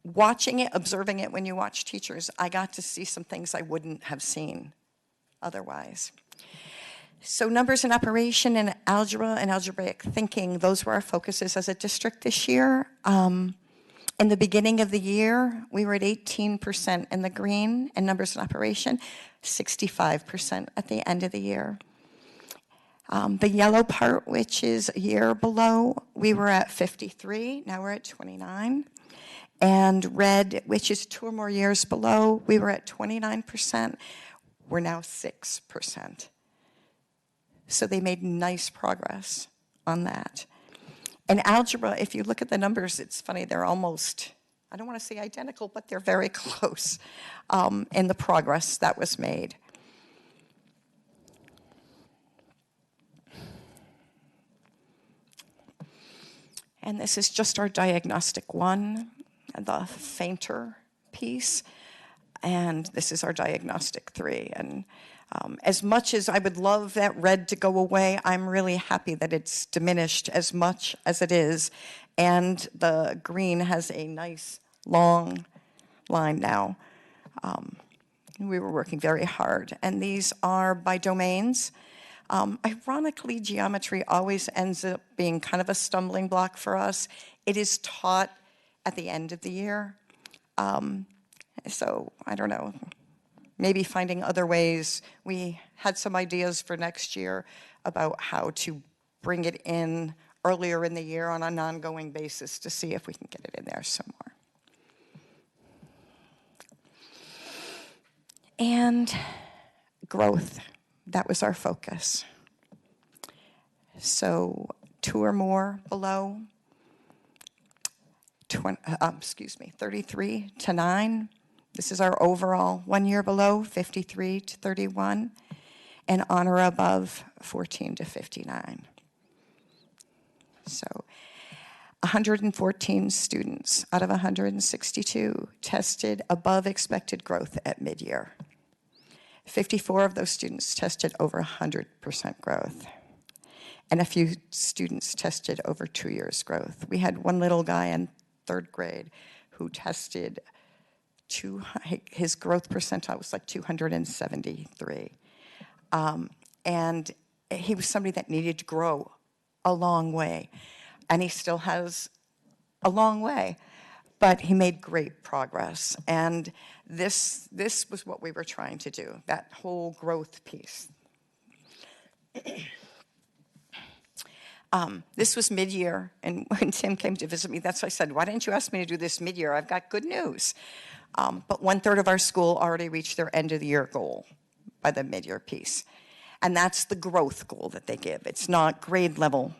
watching it, observing it when you watch teachers, I got to see some things I wouldn't have seen otherwise. So numbers in operation and algebra and algebraic thinking, those were our focuses as a district this year. In the beginning of the year, we were at 18% in the green in numbers in operation, 65% at the end of the year. The yellow part, which is a year below, we were at 53, now we're at 29. And red, which is 2 or more years below, we were at 29%, we're now 6%. So they made nice progress on that. And algebra, if you look at the numbers, it's funny, they're almost, I don't want to say identical, but they're very close in the progress that was made. And this is just our diagnostic 1, the fainter piece. And this is our diagnostic 3. And as much as I would love that red to go away, I'm really happy that it's diminished as much as it is. And the green has a nice long line now. We were working very hard. And these are by domains. Ironically, geometry always ends up being kind of a stumbling block for us. It is taught at the end of the year. So I don't know, maybe finding other ways. We had some ideas for next year about how to bring it in earlier in the year on an ongoing basis to see if we can get it in there somewhere. And growth, that was our focus. So 2 or more below, 33 to 9. This is our overall 1 year below, 53 to 31, and on or above, 14 to 59. So 114 students out of 162 tested above expected growth at mid-year. 54 of those students tested over 100% growth. And a few students tested over 2 years growth. We had one little guy in 3rd grade who tested his growth percentile was like 273. And he was somebody that needed to grow a long way. And he still has a long way, but he made great progress. And this was what we were trying to do, that whole growth piece. This was mid-year, and when Tim came to visit me, that's why I said, why didn't you ask me to do this mid-year? I've got good news. But 1/3 of our school already reached their end-of-the-year goal by the mid-year piece. And that's the growth goal that they give. It's not grade level.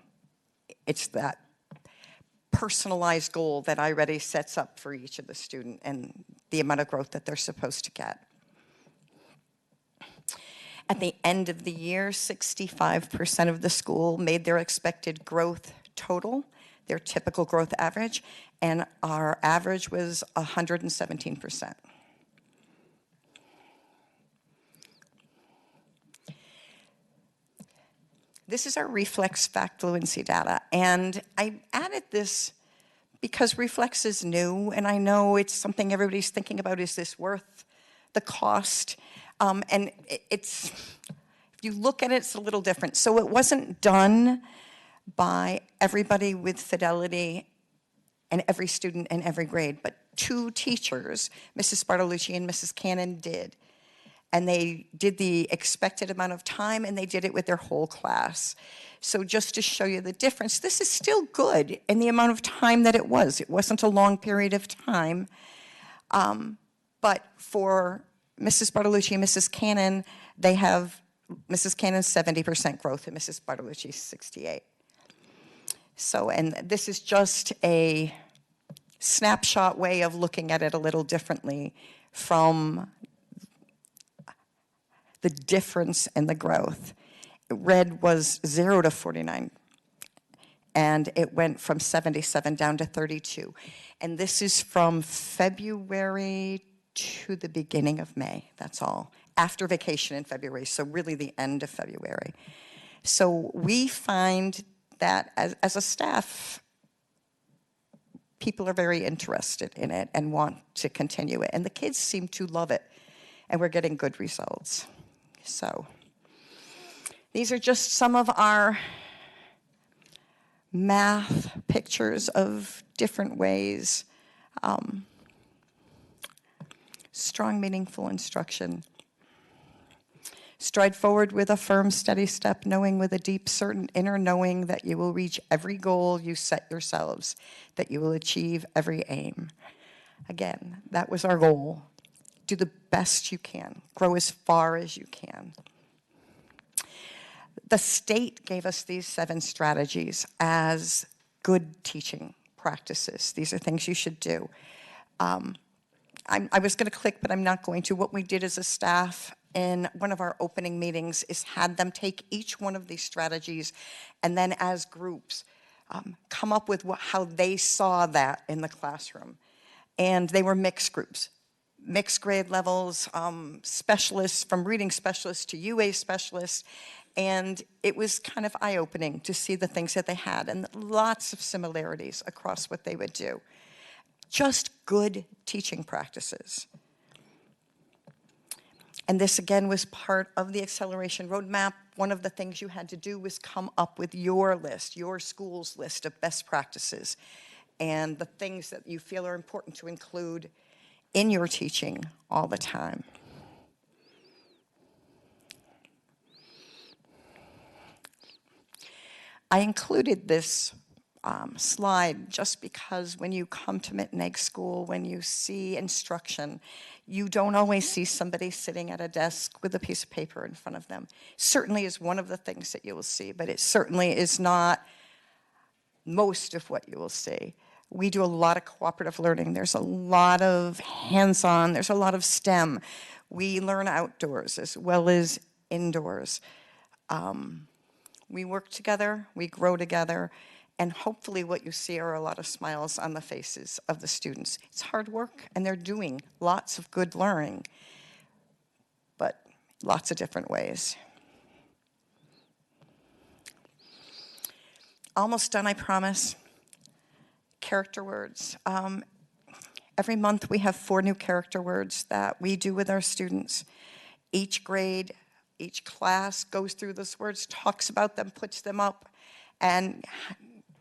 It's that personalized goal that iReady sets up for each of the student and the amount of growth that they're supposed to get. At the end of the year, 65% of the school made their expected growth total, their typical growth average, and our average was 117%. This is our Reflex Hvac fluency data, and I added this because Reflex is new, and I know it's something everybody's thinking about, is this worth the cost? And it's, if you look at it, it's a little different. So it wasn't done by everybody with fidelity and every student in every grade, but 2 teachers, Mrs. Bartolucci and Mrs. Cannon, did. And they did the expected amount of time, and they did it with their whole class. So just to show you the difference, this is still good in the amount of time that it was. It wasn't a long period of time. But for Mrs. Bartolucci and Mrs. Cannon, they have Mrs. Cannon's 70% growth and Mrs. Bartolucci's 68%. So, and this is just a snapshot way of looking at it a little differently from the difference in the growth. Red was 0 to 49, and it went from 77 down to 32. And this is from February to the beginning of May, that's all. After vacation in February, so really the end of February. So we find that as a staff, people are very interested in it and want to continue it. And the kids seem to love it, and we're getting good results. So these are just some of our math pictures of different ways. Strong, meaningful instruction. Stride forward with a firm, steady step, knowing with a deep, certain inner knowing that you will reach every goal you set yourselves, that you will achieve every aim. Again, that was our goal. Do the best you can. Grow as far as you can. The state gave us these 7 strategies as good teaching practices. These are things you should do. I was going to click, but I'm not going to. What we did as a staff in one of our opening meetings is had them take each one of these strategies and then as groups come up with how they saw that in the classroom. And they were mixed groups, mixed grade levels, specialists, from reading specialists to UA specialists. And it was kind of eye-opening to see the things that they had and lots of similarities across what they would do. Just good teaching practices. And this, again, was part of the acceleration roadmap. One of the things you had to do was come up with your list, your school's list of best practices and the things that you feel are important to include in your teaching all the time. I included this slide just because when you come to Mitten Egg School, when you see instruction, you don't always see somebody sitting at a desk with a piece of paper in front of them. Certainly is one of the things that you will see, but it certainly is not most of what you will see. We do a lot of cooperative learning. There's a lot of hands-on. There's a lot of STEM. We learn outdoors as well as indoors. We work together, we grow together, and hopefully what you see are a lot of smiles on the faces of the students. It's hard work, and they're doing lots of good learning, but lots of different ways. Almost done, I promise. Character words. Every month we have 4 new character words that we do with our students. Each grade, each class goes through those words, talks about them, puts them up, and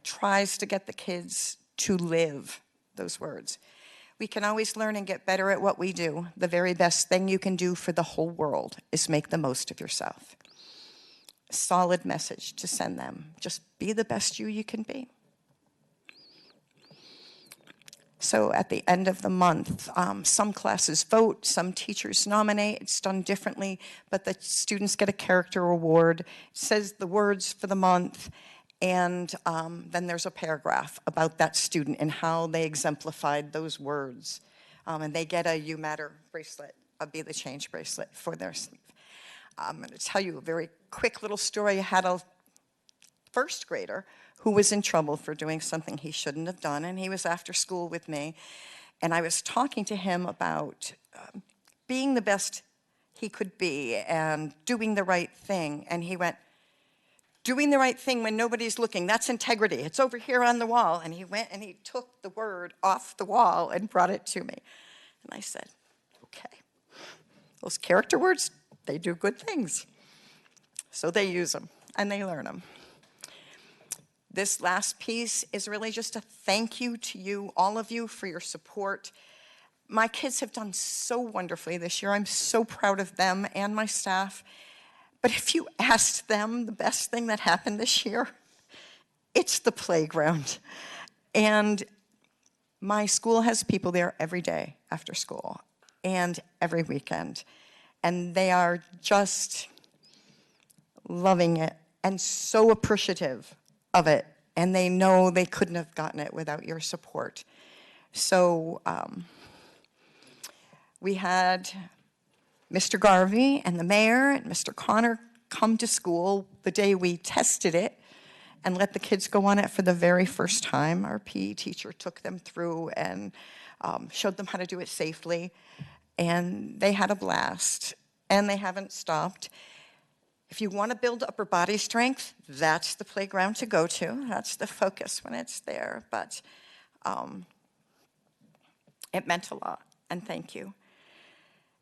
tries to get the kids to live those words. We can always learn and get better at what we do. The very best thing you can do for the whole world is make the most of yourself. A solid message to send them. Just be the best you can be. So at the end of the month, some classes vote, some teachers nominate. It's done differently, but the students get a character award. It says the words for the month, and then there's a paragraph about that student and how they exemplified those words. And they get a You Matter bracelet, a Be the Change bracelet for their sleeve. I'm going to tell you a very quick little story. I had a first grader who was in trouble for doing something he shouldn't have done, and he was after school with me, and I was talking to him about being the best he could be and doing the right thing, and he went, doing the right thing when nobody's looking, that's integrity, it's over here on the wall, and he went and he took the word off the wall and brought it to me, and I said, okay, those character words, they do good things, so they use them, and they learn them. This last piece is really just a thank you to you, all of you, for your support. My kids have done so wonderfully this year. I'm so proud of them and my staff. But if you asked them the best thing that happened this year, it's the playground. And my school has people there every day after school and every weekend. And they are just loving it and so appreciative of it, and they know they couldn't have gotten it without your support. So we had Mr. Garvey and the mayor and Mr. Connor come to school the day we tested it, and let the kids go on it for the very first time. Our PE teacher took them through and showed them how to do it safely, and they had a blast, and they haven't stopped. If you want to build upper body strength, that's the playground to go to. That's the focus when it's there, but it meant a lot, and thank you.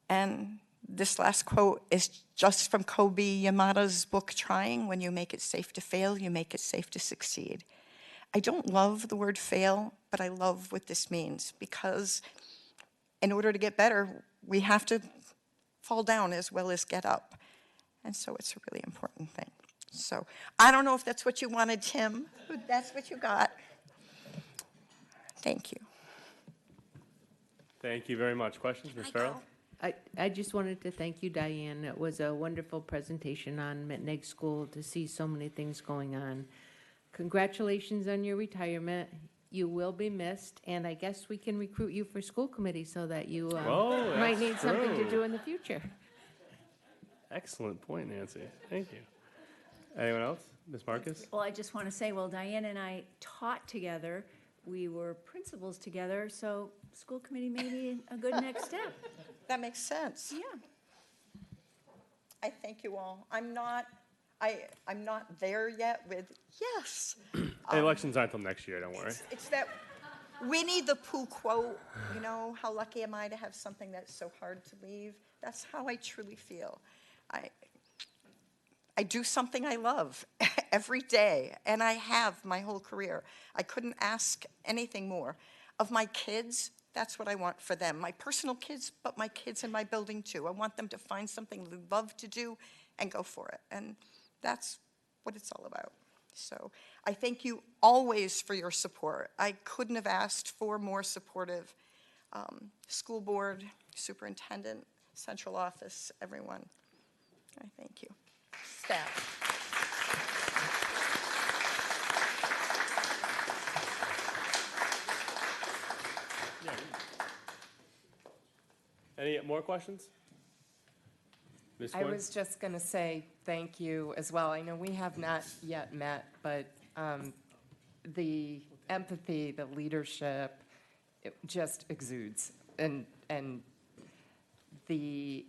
And this last quote is just from Kobe Yamada's book, Trying. When you make it safe to fail, you make it safe to succeed. I don't love the word fail, but I love what this means, because in order to get better, we have to fall down as well as get up. And so it's a really important thing. So I don't know if that's what you wanted, Tim, but that's what you got. Thank you. Thank you very much. Questions, Ms. Farrell? I just wanted to thank you, Diane. It was a wonderful presentation on Mittenegg School to see so many things going on. Congratulations on your retirement. You will be missed, and I guess we can recruit you for school committee so that you might that's need something to true. do in the future. Excellent point, Nancy. Thank you. Anyone else? Ms. Marcus? Well, I just want to say, well, Diane and I taught together. We were principals together, so school committee may be a good next step. That makes sense. Yeah. I thank you all. I'm not there yet with, yes. The elections aren't until next year, don't worry. It's that Winnie the Pooh quote, you know, how lucky am I to have something that's so hard to leave? That's how I truly feel. I do something I love every day, and I have my whole career. I couldn't ask anything more. Of my kids, that's what I want for them. My personal kids, but my kids in my building too. I want them to find something they love to do and go for it. And that's what it's all about. So I thank you always for your support. I couldn't have asked for more supportive school board, superintendent, central office, everyone. I thank you. Staff. Any more questions? Ms. I Coyne? was just going to say thank you as well. I know we have not yet met, but the empathy, the leadership, it just exudes. And the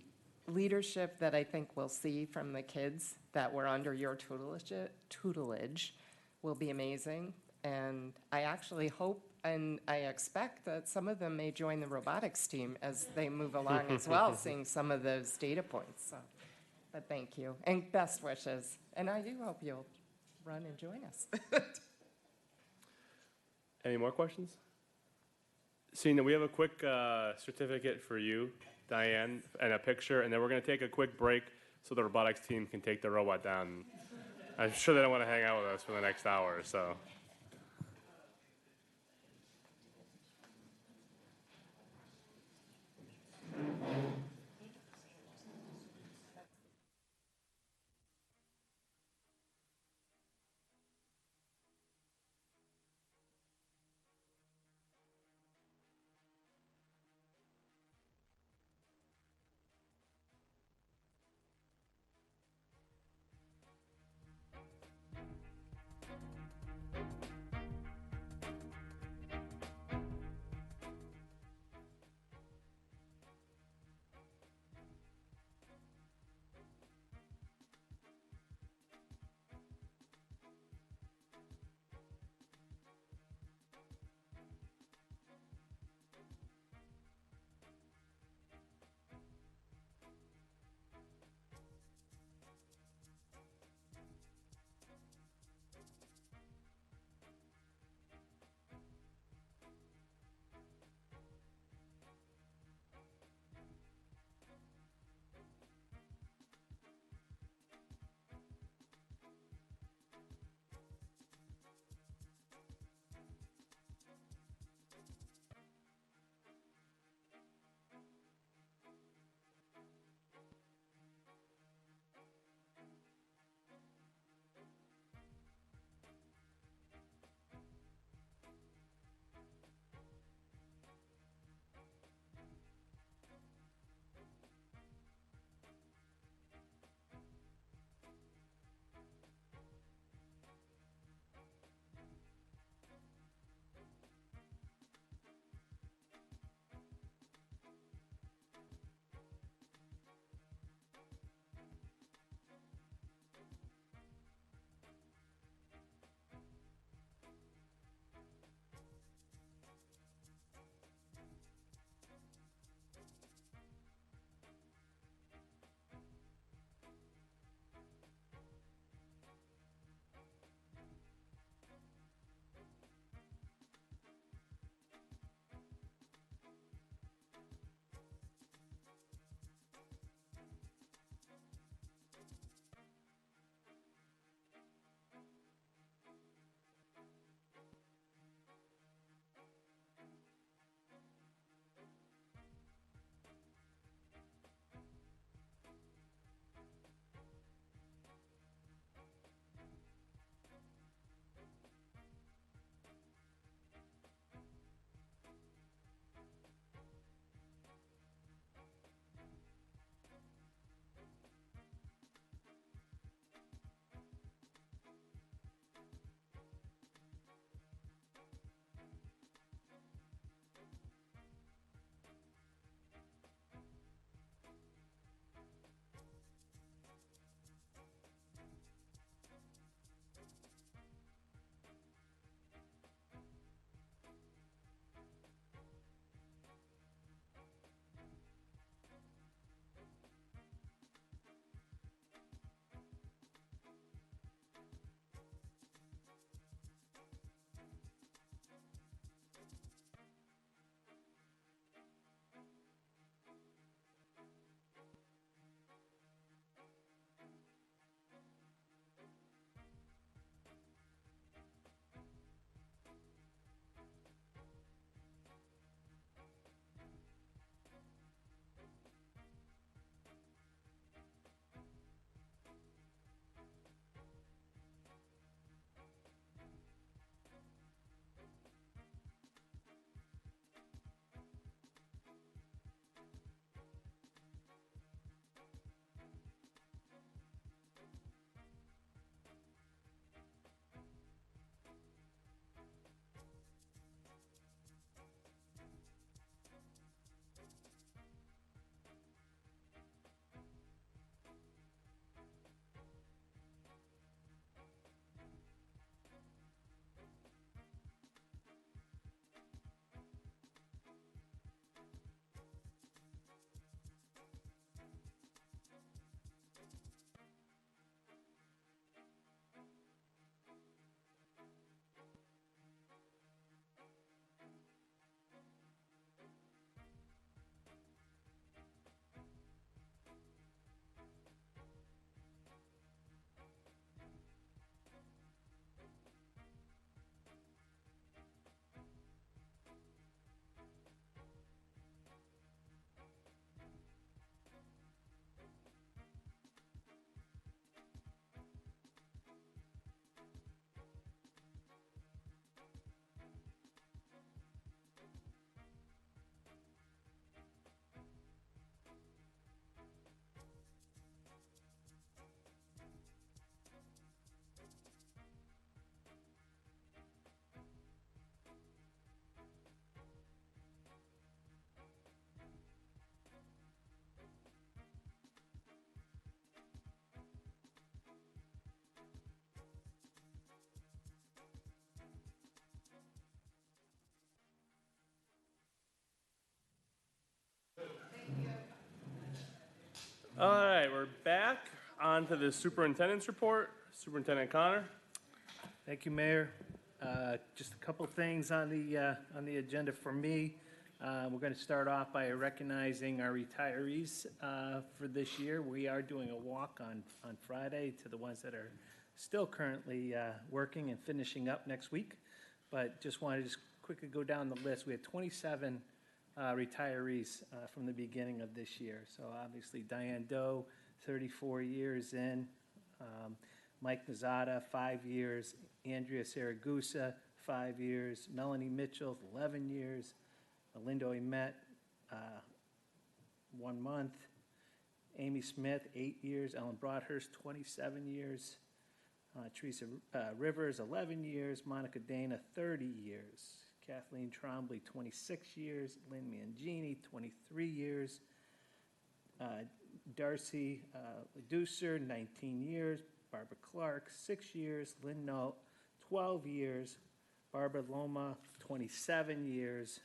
leadership that I think we'll see from the kids that were under your tutelage will be amazing. And I actually hope and I expect that some of them may join the robotics team as they move along as well, seeing some of those data points. So, but thank you, and best wishes. And I do hope you'll run and join us. Any more questions? Seeing that we have a quick certificate for you, Diane, and a picture, and then we're going to take a quick break so the robotics team can take the robot down. I'm sure they don't want to hang out with us for the next hour or so. All right, we're back on to the superintendent's report. Superintendent Connor. Thank you, Mayor. Just a couple things on the agenda for me. We're going to start off by recognizing our retirees for this year. We are doing a walk on Friday to the ones that are still currently working and finishing up next week. But just wanted to just quickly go down the list. We had 27 retirees from the beginning of this year. So obviously Diane Doe, 34 years in. Mike Nazada, 5 years. Andrea Saragusa, 5 years. Melanie Mitchell, 11 years. Linda Oymet, 1 month. Amy Smith, 8 years. Ellen Broadhurst, 27 years. Teresa Rivers, 11 years. Monica Dana, 30 years. Kathleen Trombley, 26 years. Lynn Mangini, 23 years. Darcy Leducer, 19 years. Barbara Clark, 6 years. Lynn Nault, 12 years. Barbara Loma, 27 years.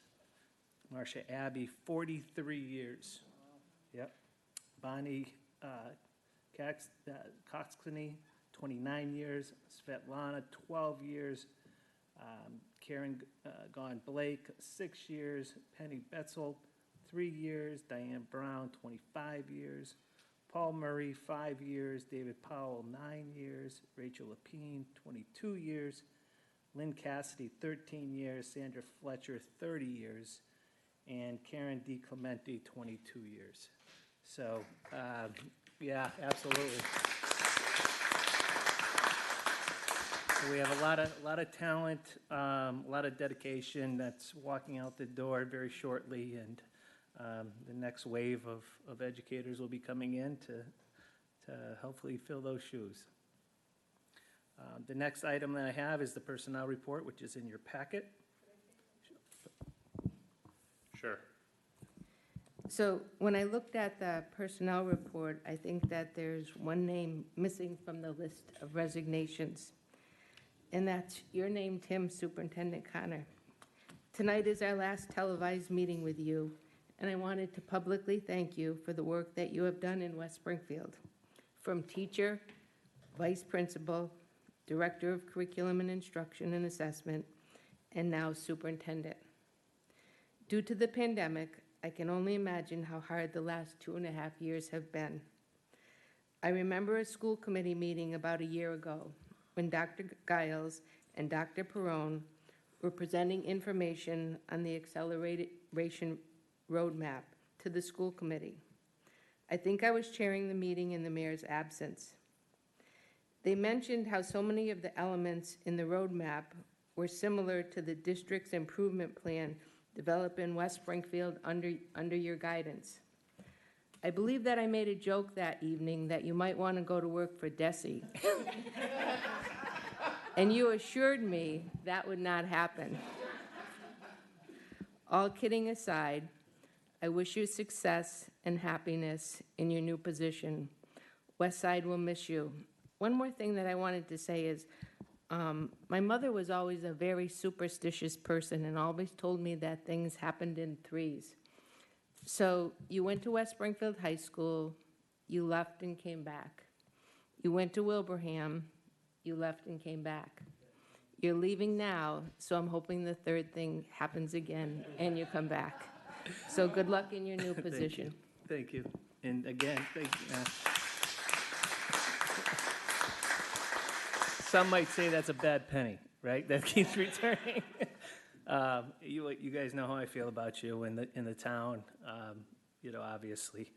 Marcia Abbey, 43 years. Yep. Bonnie Coxclany, 29 years. Svetlana, 12 years. Karen Gone Blake, 6 years. Penny Betzel, 3 years. Diane Brown, 25 years. Paul Murray, 5 years. David Powell, 9 years. Rachel Lapine, 22 years. Lynn Cassidy, 13 years. Sandra Fletcher, 30 years. And Karen D. Clemente, 22 years. So, yeah, absolutely. So we have a lot of talent, a lot of dedication that's walking out the door very shortly, and the next wave of educators will be coming in to hopefully fill those shoes. The next item that I have is the personnel report, which is in your packet. Sure. So when I looked at the personnel report, I think that there's one name missing from the list of resignations, and that's your name, Tim, Superintendent Connor. Tonight is our last televised meeting with you, and I wanted to publicly thank you for the work that you have done in West Springfield. From teacher, vice principal, director of curriculum and instruction and assessment, and now superintendent. Due to the pandemic, I can only imagine how hard the last 2.5 years have been. I remember a school committee meeting about a year ago when Dr. Giles and Dr. Perrone were presenting information on the acceleration roadmap to the school committee. I think I was chairing the meeting in the mayor's absence. They mentioned how so many of the elements in the roadmap were similar to the district's improvement plan developed in West Springfield under your guidance. I believe that I made a joke that evening that you might want to go to work for DESE. And you assured me that would not happen. All kidding aside, I wish you success and happiness in your new position. Westside will miss you. One more thing that I wanted to say is, my mother was always a very superstitious person and always told me that things happened in threes. So you went to West Springfield High School, you left and came back. You went to Wilbraham, you left and came back. You're leaving now, so I'm hoping the third thing happens again and you come back. So good luck in your new position. Thank you. And again, thank you. Some might say that's a bad penny, right? That keeps returning. You guys know how I feel about you in the town. Obviously,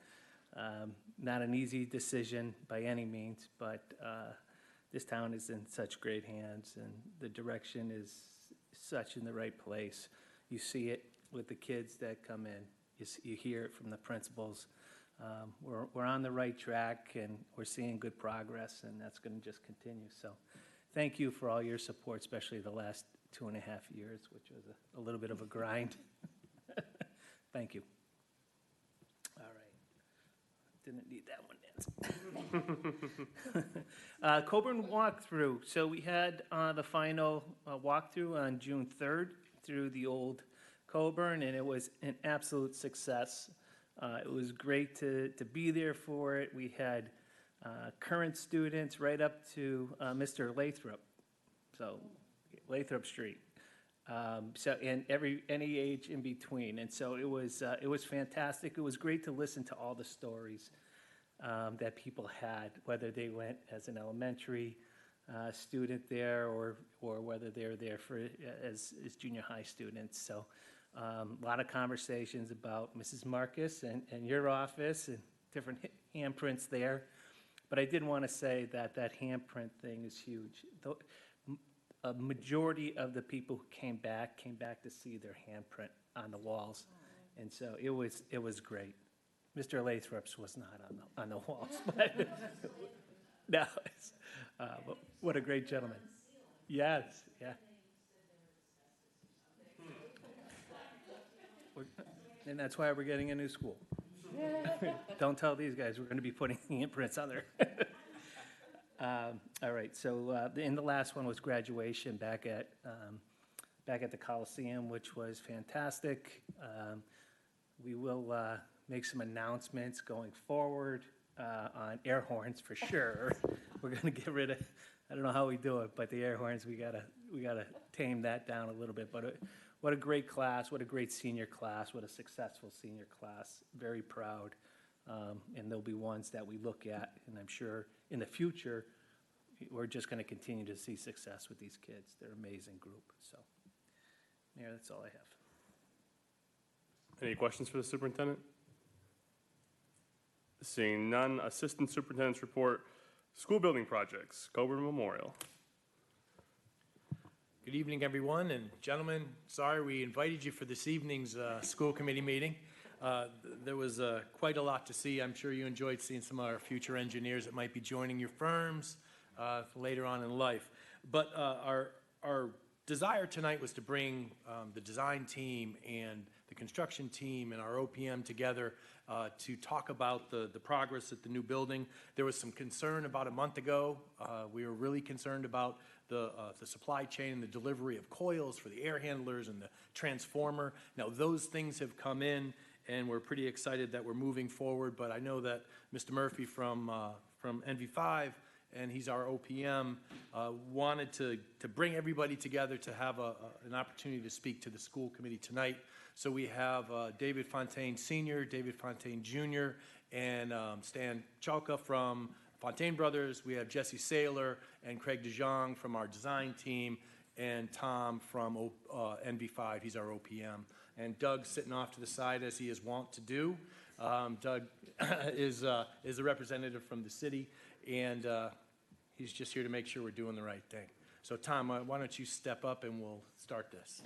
not an easy decision by any means, but this town is in such great hands, and the direction is such in the right place. You see it with the kids that come in. You hear it from the principals. We're on the right track, and we're seeing good progress, and that's going to just continue. So thank you for all your support, especially the last 2.5 years, which was a little bit of a grind. Thank you. All right. Didn't need that one, Nancy. Coburn walkthrough. So we had the final walkthrough on June 3rd through the old Coburn, and it was an absolute success. It was great to be there for it. We had current students right up to Mr. Lathrop, so Lathrop Street. So and any age in between, and so it was fantastic. It was great to listen to all the stories that people had, whether they went as an elementary student there or whether they're there as junior high students. So a lot of conversations about Mrs. Marcus and your office and different handprints there. But I did want to say that handprint thing is huge. A majority of the people who came back to see their handprint on the walls, and so it was great. Mr. Lathrop's was not on the walls, but no, but what a great gentleman. Yes, yeah. And that's why we're getting a new school. Don't tell these guys we're going to be putting handprints on there. All right, so and the last one was graduation back at the Coliseum, which was fantastic. We will make some announcements going forward on air horns for sure. We're going to get rid of, I don't know how we do it, but the air horns, we gotta tame that down a little bit. But what a great class, what a great senior class, what a successful senior class. Very proud. And there'll be ones that we look at, and I'm sure in the future, we're just going to continue to see success with these kids. They're an amazing group. So, Mayor, that's all I have. Any questions for the superintendent? Seeing none, Assistant Superintendent's report, school building projects, Coburn Memorial. Good evening, everyone, and gentlemen, sorry we invited you for this evening's school committee meeting. There was quite a lot to see. I'm sure you enjoyed seeing some of our future engineers that might be joining your firms later on in life. But our desire tonight was to bring the design team and the construction team and our OPM together to talk about the progress at the new building. There was some concern about a month ago. We were really concerned about the supply chain and the delivery of coils for the air handlers and the transformer. Now those things have come in, and we're pretty excited that we're moving forward. But I know that Mr. Murphy from NV5, and he's our OPM, wanted to bring everybody together to have an opportunity to speak to the school committee tonight. So we have David Fontaine Sr., David Fontaine Jr., and Stan Chalka from Fontaine Brothers. We have Jesse Saylor and Craig DeJong from our design team, and Tom from NV5, he's our OPM. And Doug's sitting off to the side, as he is wont to do. Doug is a representative from the city, and he's just here to make sure we're doing the right thing. So Tom, why don't you step up and we'll start this.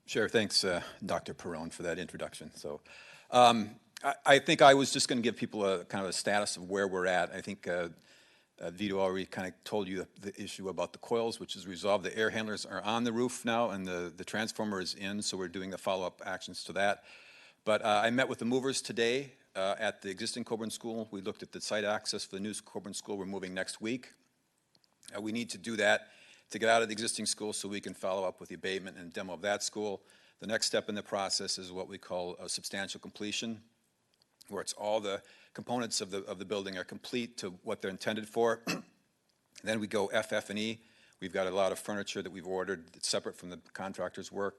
Sure, thanks, Dr. Perrone, for that introduction. So I think I was just going to give people a kind of a status of where we're at. I think Vito already kind of told you the issue about the coils, which is resolved. The air handlers are on the roof now, and the transformer is in, so we're doing the follow-up actions to that. But I met with the movers today at the existing Coburn School. We looked at the site access for the new Coburn School. We're moving next week. We need to do that to get out of the existing school so we can follow up with the abatement and demo of that school. The next step in the process is what we call a substantial completion, where it's all the components of the building are complete to what they're intended for. Then we go FF&E. We've got a lot of furniture that we've ordered that's separate from the contractor's work.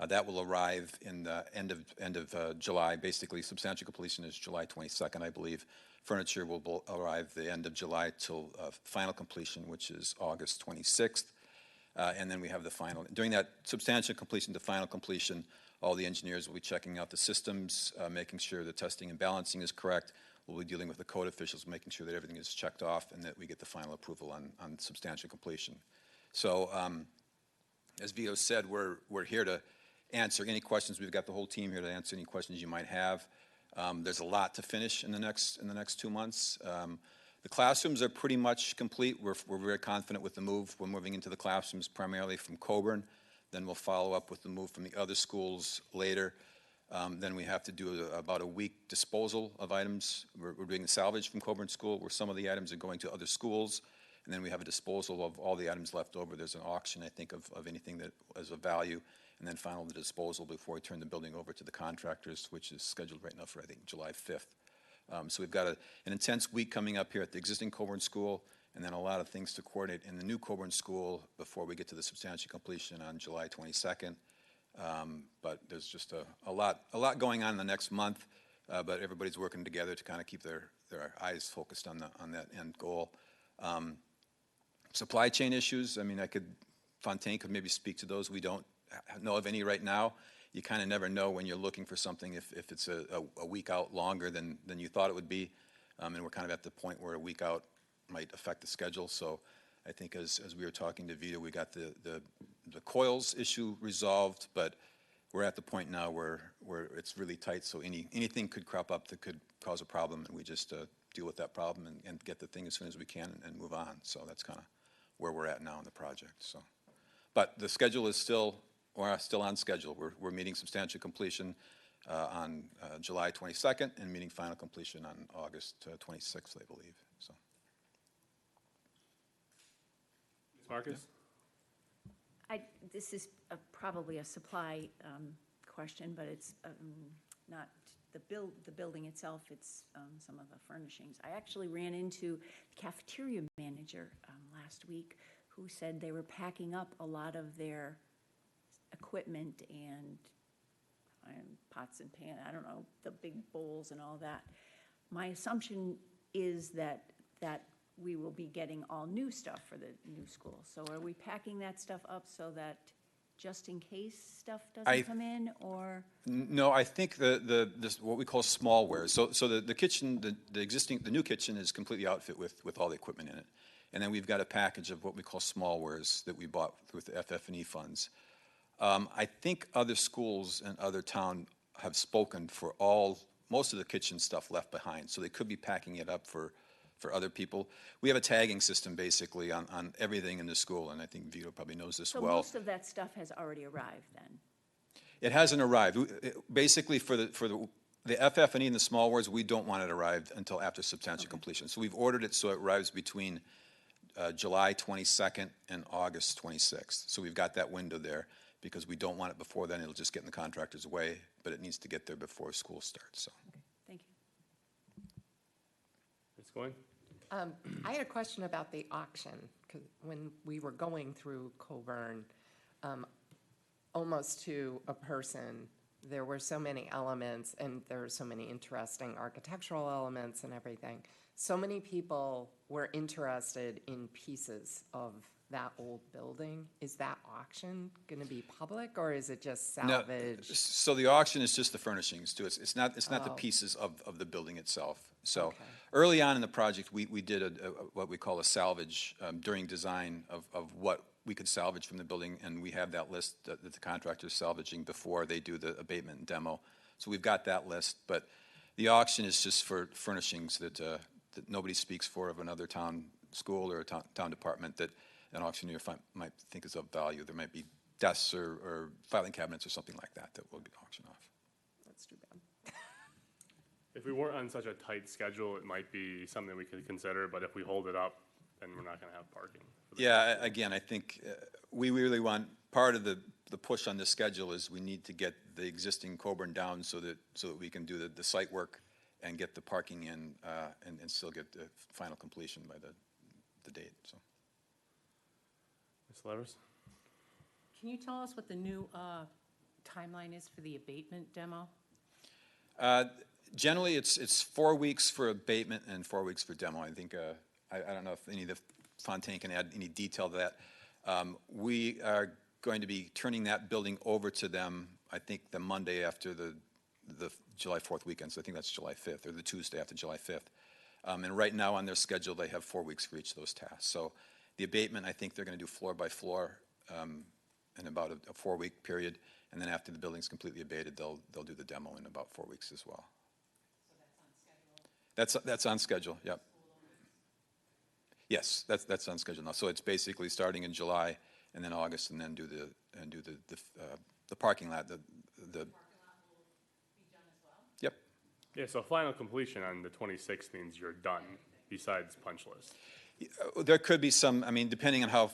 That will arrive in the end of July. Basically, substantial completion is July 22nd, I believe. Furniture will arrive the end of July till final completion, which is August 26th. And then we have the final. During that substantial completion to final completion, all the engineers will be checking out the systems, making sure the testing and balancing is correct. We'll be dealing with the code officials, making sure that everything is checked off and that we get the final approval on substantial completion. So as Vito said, we're here to answer any questions. We've got the whole team here to answer any questions you might have. There's a lot to finish in the next 2 months. The classrooms are pretty much complete. We're very confident with the move. We're moving into the classrooms primarily from Coburn. Then we'll follow up with the move from the other schools later. Then we have to do about a week disposal of items. We're doing the salvage from Coburn School, where some of the items are going to other schools. And then we have a disposal of all the items left over. There's an auction, I think, of anything that is of value. and then final the disposal before we turn the building over to the contractors, which is scheduled right now for, I think, July 5th. So we've got an intense week coming up here at the existing Coburn School, and then a lot of things to coordinate in the new Coburn School before we get to the substantial completion on July 22nd. But there's just a lot going on in the next month, but everybody's working together to kind of keep their eyes focused on that end goal. Supply chain issues, I mean, Fontaine could maybe speak to those. We don't know of any right now. You kind of never know when you're looking for something if it's a week out longer than you thought it would be. And we're kind of at the point where a week out might affect the schedule. So I think as we were talking to Vito, we got the coils issue resolved, but we're at the point now where it's really tight. So anything could crop up that could cause a problem, and we just deal with that problem and get the thing as soon as we can and move on. So that's kind of where we're at now in the project. So, but the schedule is we're still on schedule. We're meeting substantial completion on July 22nd and meeting final completion on August 26th, I believe. So. Ms. Marcus? This is probably a supply question, but it's not the building itself, it's some of the furnishings. I actually ran into the cafeteria manager last week who said they were packing up a lot of their equipment and pots and pans, I don't know, the big bowls and all that. My assumption is that we will be getting all new stuff for the new school. So are we packing that stuff up so that just in case stuff doesn't come in, or? No, I think this what we call smallware. So the kitchen, the new kitchen is completely outfit with all the equipment in it. And then we've got a package of what we call smallwares that we bought with the FF&E funds. I think other schools and other town have spoken for most of the kitchen stuff left behind. So they could be packing it up for other people. We have a tagging system basically on everything in the school, and I think Vito probably knows this well. So most of that stuff has already arrived then? It hasn't arrived. Basically for the FF&E and the smallwares, we don't want it arrived until after substantial completion. So we've ordered it so it arrives between July 22nd and August 26th. So we've got that window there because we don't want it before then. It'll just get in the contractor's way, but it needs to get there before school starts. So. Okay, thank you. Ms. Goins? I had a question about the auction, because when we were going through Coburn, almost to a person, there were so many elements, and there were so many interesting architectural elements and everything. So many people were interested in pieces of that old building. Is that auction going to be public, or is it just salvage? No, so the auction is just the furnishings too. It's not the pieces of the building itself. So early on in the project, we did what we call a salvage during design of what we could salvage from the building, and we have that list that the contractor's salvaging before they do the abatement and demo. So we've got that list, but the auction is just for furnishings that nobody speaks for of another town school or a town department that an auctioneer might think is of value. There might be desks or filing cabinets or something like that will be auctioned off. That's too bad. If we weren't on such a tight schedule, it might be something we could consider, but if we hold it up, then we're not going to have parking. Yeah, again, I think we really want, part of the push on this schedule is we need to get the existing Coburn down so that we can do the site work and get the parking in and still get the final completion by the date. So. Ms. Levers? Can you tell us what the new timeline is for the abatement demo? Generally, it's 4 weeks for abatement and 4 weeks for demo. I think, I don't know if any of the Fontaine can add any detail to that. We are going to be turning that building over to them, I think, the Monday after the July 4th weekend, so I think that's July 5th, or the Tuesday after July 5th. And right now on their schedule, they have 4 weeks for each of those tasks. So the abatement, I think they're going to do floor by floor in about a 4-week period, and then after the building's completely abated, they'll do the demo in about 4 weeks as well. So that's on schedule, yep. Yes, that's on schedule now. So it's basically starting in July and then August, and then do the parking lot. The parking lot will be done as well? Yep. Yeah, so final completion on the 26th means you're done, besides punch list. There could be some, I mean, depending on how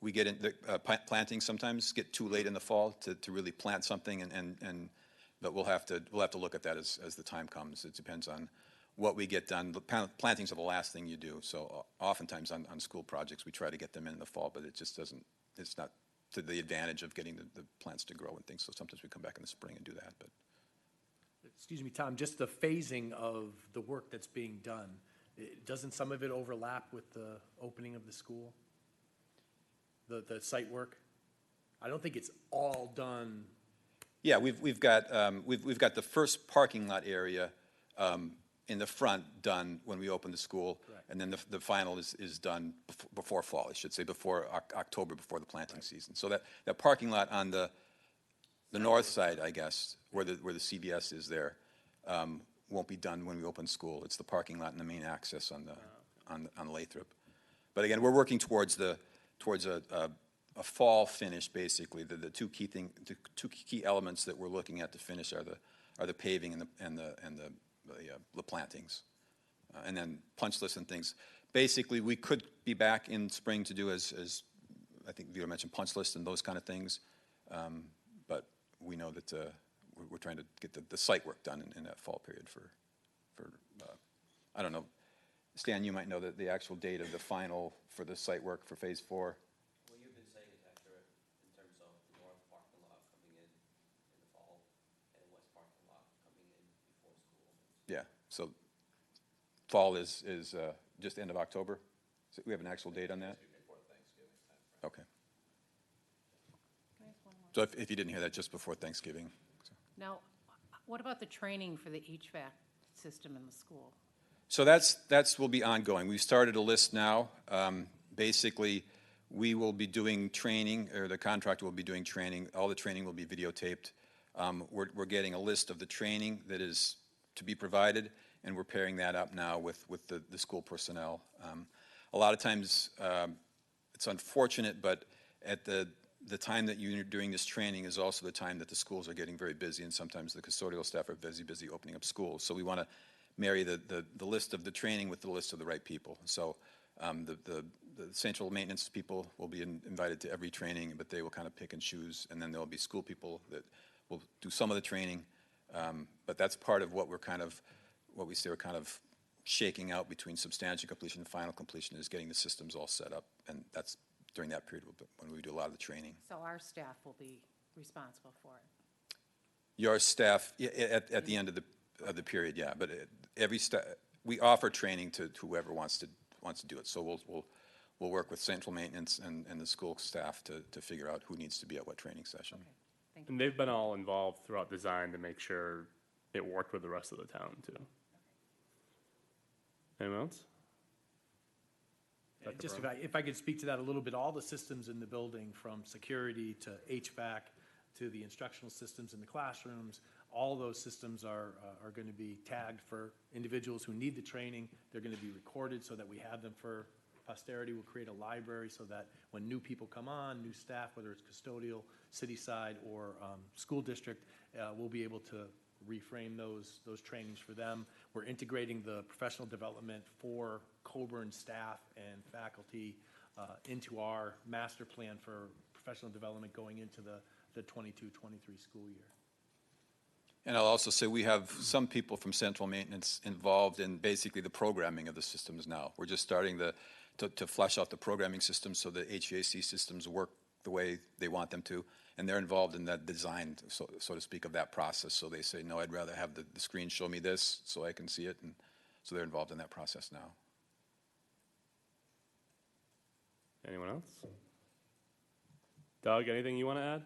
we get in, planting sometimes get too late in the fall to really plant something, but we'll have to look at that as the time comes. It depends on what we get done. Plantings are the last thing you do, so oftentimes on school projects, we try to get them in the fall, but it just doesn't, it's not to the advantage of getting the plants to grow and things, so sometimes we come back in the spring and do that, but. Excuse me, Tom, just the phasing of the work that's being done, doesn't some of it overlap with the opening of the school? The site work? I don't think it's all done. Yeah, we've got the first parking lot area in the front done when we open the school. Correct. And then the final is done before fall, I should say, before October, before the planting season. So that parking lot on the north side, I guess, where the CVS is there, won't be done when we open school. It's the parking lot and the main access on Lathrop. But again, we're working towards a fall finish, basically. The two key elements that we're looking at to finish are the paving and the plantings, and then punch lists and things. Basically, we could be back in spring to do as I think Vito mentioned, punch lists and those kind of things. But we know that we're trying to get the site work done in that fall period for I don't know. Stan, you might know the actual date of the final for the site work for phase 4. Well, you've been saying it's accurate in terms of the north parking lot coming in the fall and the west parking lot coming in before school. Yeah, so fall is just end of October. So we have an actual date on that? Before Thanksgiving. Okay. Can I ask one more? So if you didn't hear that, just before Thanksgiving. Now, what about the training for the HVAC system in the school? So that's will be ongoing. We've started a list now. Basically, we will be doing training, or the contractor will be doing training. All the training will be videotaped. We're getting a list of the training that is to be provided, and we're pairing that up now with the school personnel. A lot of times, it's unfortunate, but at the time that you're doing this training is also the time that the schools are getting very busy, and sometimes the custodial staff are busy opening up schools. So we want to marry the list of the training with the list of the right people. So the central maintenance people will be invited to every training, but they will kind of pick and choose, and then there will be school people that will do some of the training. But that's part of what we say we're kind of shaking out between substantial completion and final completion, is getting the systems all set up, and that's during that period when we do a lot of the training. So our staff will be responsible for it? Your staff, at the end of the period, yeah, but every staff, we offer training to whoever wants to do it. So we'll work with central maintenance and the school staff to figure out who needs to be at what training session. Okay, thank you. And they've been all involved throughout design to make sure it worked with the rest of the town, too. Anyone else? Just if I could speak to that a little bit, all the systems in the building, from security to HVAC to the instructional systems in the classrooms, all those systems are going to be tagged for individuals who need the training. They're going to be recorded so that we have them for posterity. We'll create a library so that when new people come on, new staff, whether it's custodial, city side, or school district, we'll be able to reframe those trainings for them. We're integrating the professional development for Coburn staff and faculty into our master plan for professional development going into the 22-23 school year. And I'll also say we have some people from central maintenance involved in basically the programming of the systems now. We're just starting to flesh out the programming systems so the HVAC systems work the way they want them to. And they're involved in that design, so to speak, of that process. So they say, no, I'd rather have the screen show me this so I can see it. And so they're involved in that process now. Anyone else? Doug, anything you want to add?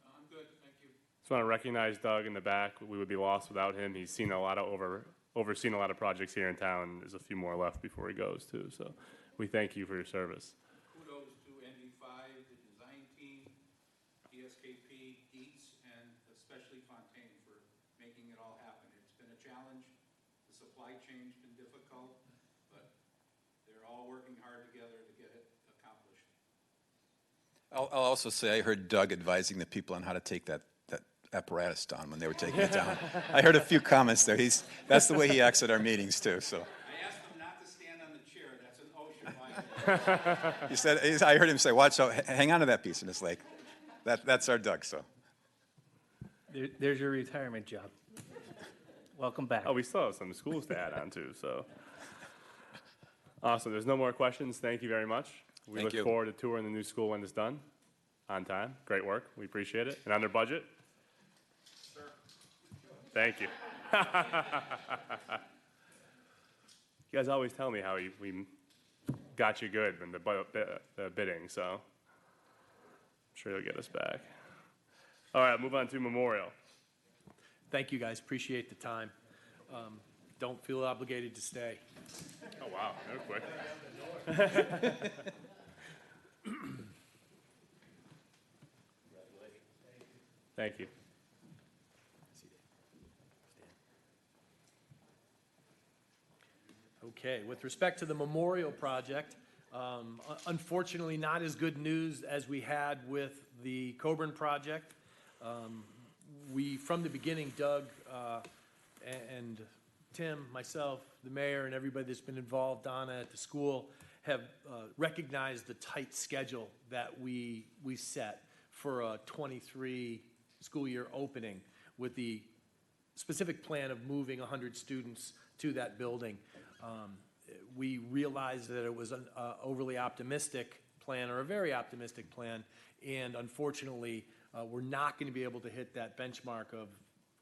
I'm good, thank you. Just want to recognize Doug in the back. We would be lost without him. He's seen overseen a lot of projects here in town. There's a few more left before he goes, too. So we thank you for your service. Kudos to NV5, the design team, DSKP, Dietz, and especially Fontaine for making it all happen. It's been a challenge. The supply chain's been difficult, but they're all working hard together to get it accomplished. I'll also say I heard Doug advising the people on how to take that apparatus down when they were taking it down. I heard a few comments there. That's the way he acts at our meetings, too. So. I asked them not to stand on the chair. That's an OSHA violation. He said, I heard him say, watch out, hang on to that piece. And it's like, that's our Doug, so. There's your retirement job. Welcome back. Oh, we still have some schools to add on to, so. Awesome, there's no more questions. Thank you very much. We Thank look you. forward to touring the new school when it's done, on time. Great work, we appreciate it. And under budget? Thank you. You guys always tell me how we got you good in the bidding, so I'm sure you'll get us back. All right, move on to memorial. Thank you, guys. Appreciate the time. Don't feel obligated to stay. Oh, wow, that was quick. Thank you. Okay, with respect to the memorial project, unfortunately not as good news as we had with the Coburn project. We, from the beginning, Doug and Tim, myself, the mayor, and everybody that's been involved, Donna at the school, have recognized the tight schedule that we set for a 23 school year opening with the specific plan of moving 100 students to that building. We realized that it was an overly optimistic plan, or a very optimistic plan, and unfortunately, we're not going to be able to hit that benchmark of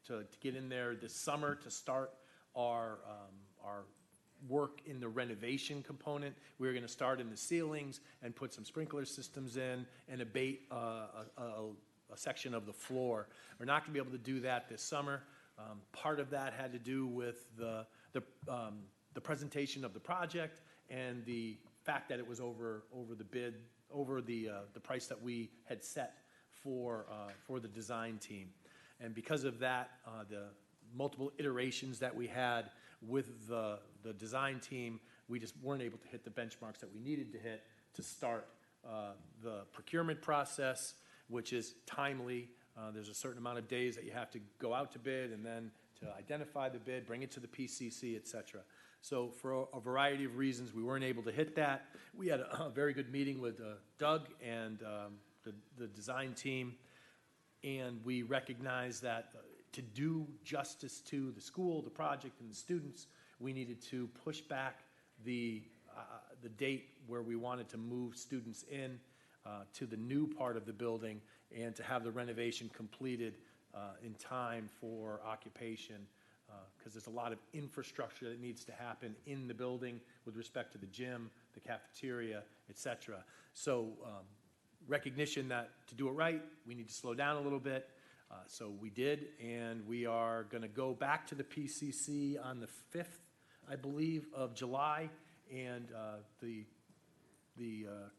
to get in there this summer to start our work in the renovation component. We're going to start in the ceilings and put some sprinkler systems in and abate a section of the floor. We're not going to be able to do that this summer. Part of that had to do with the presentation of the project and the fact that it was over the bid, over the price that we had set for the design team. And because of that, the multiple iterations that we had with the design team, we just weren't able to hit the benchmarks that we needed to hit to start the procurement process, which is timely. There's a certain amount of days that you have to go out to bid, and then to identify the bid, bring it to the PCC, et cetera. So for a variety of reasons, we weren't able to hit that. We had a very good meeting with Doug and the design team, and we recognized that to do justice to the school, the project, and the students, we needed to push back the date where we wanted to move students in to the new part of the building and to have the renovation completed in time for occupation, because there's a lot of infrastructure that needs to happen in the building with respect to the gym, the cafeteria, et cetera. So recognition that to do it right, we need to slow down a little bit. So we did, and we are going to go back to the PCC on the 5th, I believe, of July, and the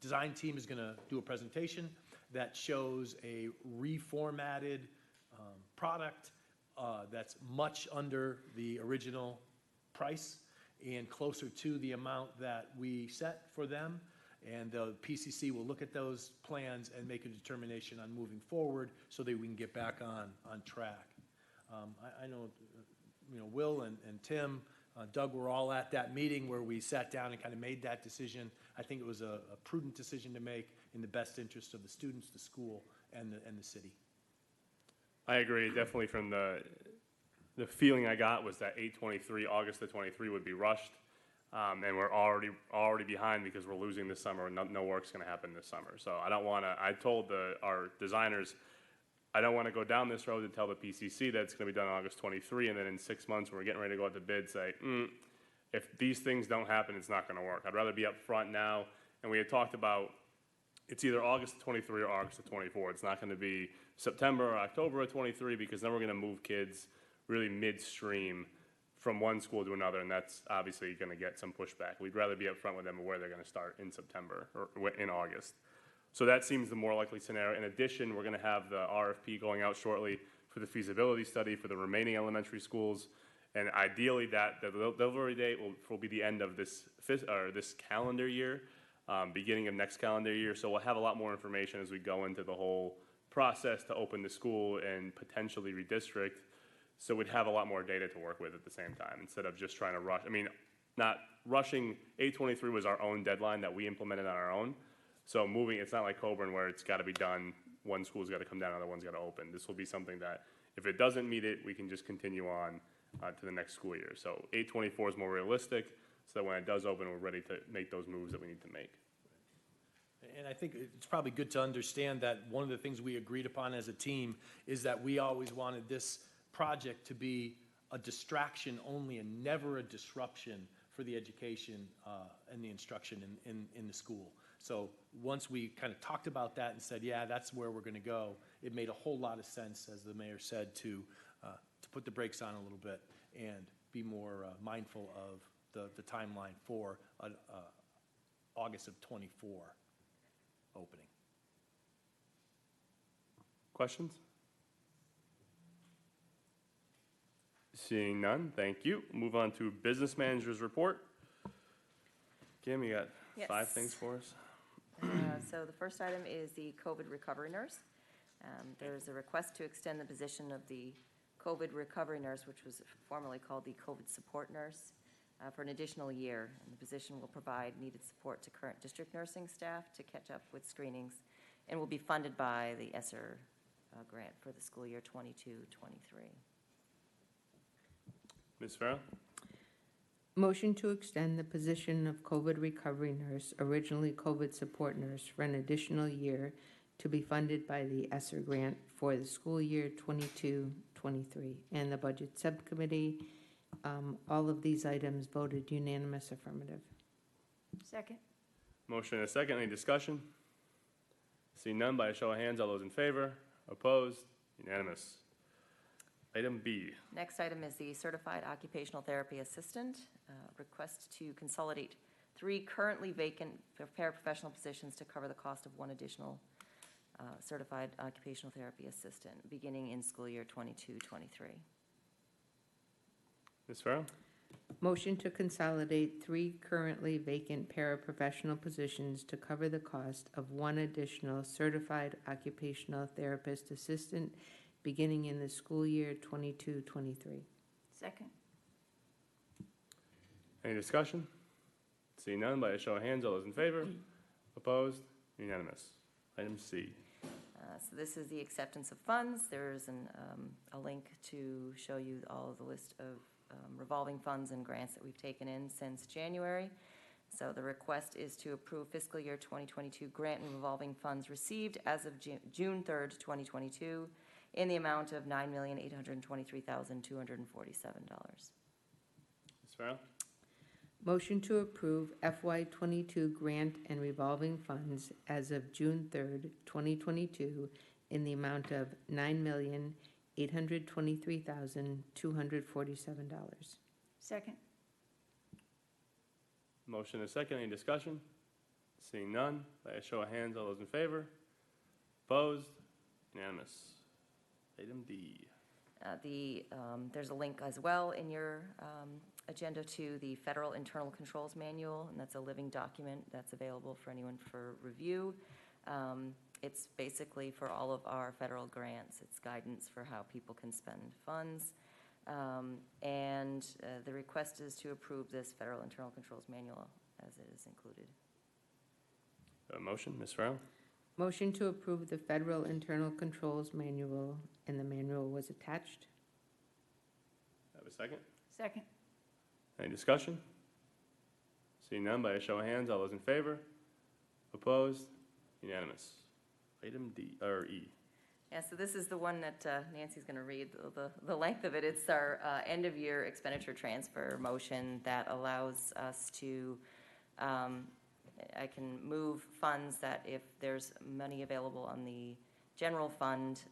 design team is going to do a presentation that shows a reformatted product that's much under the original price and closer to the amount that we set for them. And the PCC will look at those plans and make a determination on moving forward so that we can get back on track. I know, Will and Tim, Doug were all at that meeting where we sat down and kind of made that decision. I think it was a prudent decision to make in the best interest of the students, the school, and the city. I agree, definitely from the feeling I got was that August the 23 would be rushed. And we're already behind because we're losing this summer, and no work's going to happen this summer. So I don't want to. I told our designers, I don't want to go down this road and tell the PCC that it's going to be done on August 23, and then in 6 months when we're getting ready to go out to bid, say, if these things don't happen, it's not going to work. I'd rather be up front now. And we had talked about it's either August 23 or August 24. It's not going to be September or October of 23 because then we're going to move kids really midstream from one school to another, and that's obviously going to get some pushback. We'd rather be up front with them of where they're going to start in September or in August. So that seems the more likely scenario. In addition, we're going to have the RFP going out shortly for the feasibility study for the remaining elementary schools, and ideally that the delivery date will be the end of this calendar year, beginning of next calendar year. So we'll have a lot more information as we go into the whole process to open the school and potentially redistrict. So we'd have a lot more data to work with at the same time instead of just trying to rush. I mean, not rushing. 8/23 was our own deadline that we implemented on our own. So moving, it's not like Coburn where it's got to be done. One school's got to come down, other one's got to open. This will be something that if it doesn't meet it, we can just continue on to the next school year. So 8/24 is more realistic, so that when it does open, we're ready to make those moves that we need to make. And I think it's probably good to understand that one of the things we agreed upon as a team is that we always wanted this project to be a distraction only and never a disruption for the education and the instruction in the school. So once we kind of talked about that and said, yeah, that's where we're going to go, it made a whole lot of sense, as the mayor said, to put the brakes on a little bit and be more mindful of the timeline for August of '24 opening. Questions? Seeing none, thank you. Move on to business manager's report. Kim, you got Yes. 5 things for us? So the first item is the COVID recovery nurse. There's a request to extend the position of the COVID recovery nurse, which was formerly called the COVID support nurse, for an additional year. And the position will provide needed support to current district nursing staff to catch up with screenings and will be funded by the ESSER grant for the school year 22-23. Ms. Farrell? Motion to extend the position of COVID recovery nurse, originally COVID support nurse, for an additional year to be funded by the ESSER grant for the school year 22-23. And the budget subcommittee, all of these items voted unanimous affirmative. Second. Motion and a second. Any discussion? Seeing none, by a show of hands, all those in favor? Opposed? Unanimous. Item B. Next item is the certified occupational therapy assistant. Request to consolidate 3 currently vacant paraprofessional positions to cover the cost of 1 additional certified occupational therapy assistant, beginning in school year 22-23. Ms. Farrell? Motion to consolidate 3 currently vacant paraprofessional positions to cover the cost of 1 additional certified occupational therapist assistant beginning in the school year 22-23. Second. Any discussion? Seeing none, by a show of hands, all those in favor? Opposed? Unanimous. Item C. So this is the acceptance of funds. There's a link to show you all of the list of revolving funds and grants that we've taken in since January. So the request is to approve fiscal year 2022 grant and revolving funds received as of June 3rd, 2022, in the amount of $9,823,247. Ms. Farrell? Motion to approve FY22 grant and revolving funds as of June 3rd, 2022, in the amount of $9,823,247. Second. Motion and a second. Any discussion? Seeing none, by a show of hands, all those in favor? Opposed? Unanimous. Item D. There's a link as well in your agenda to the Federal Internal Controls Manual, and that's a living document that's available for anyone for review. It's basically for all of our federal grants. It's guidance for how people can spend funds. And the request is to approve this Federal Internal Controls Manual as it is included. A motion, Ms. Farrell? Motion to approve the Federal Internal Controls Manual, and the manual was attached. Have a second? Second. Any discussion? Seeing none, by a show of hands, all those in favor? Opposed? Unanimous. Item D, or E. Yeah, so this is the one that Nancy's going to read, the length of it. It's our end-of-year expenditure transfer motion that allows us to, I can move funds that if there's money available on the general fund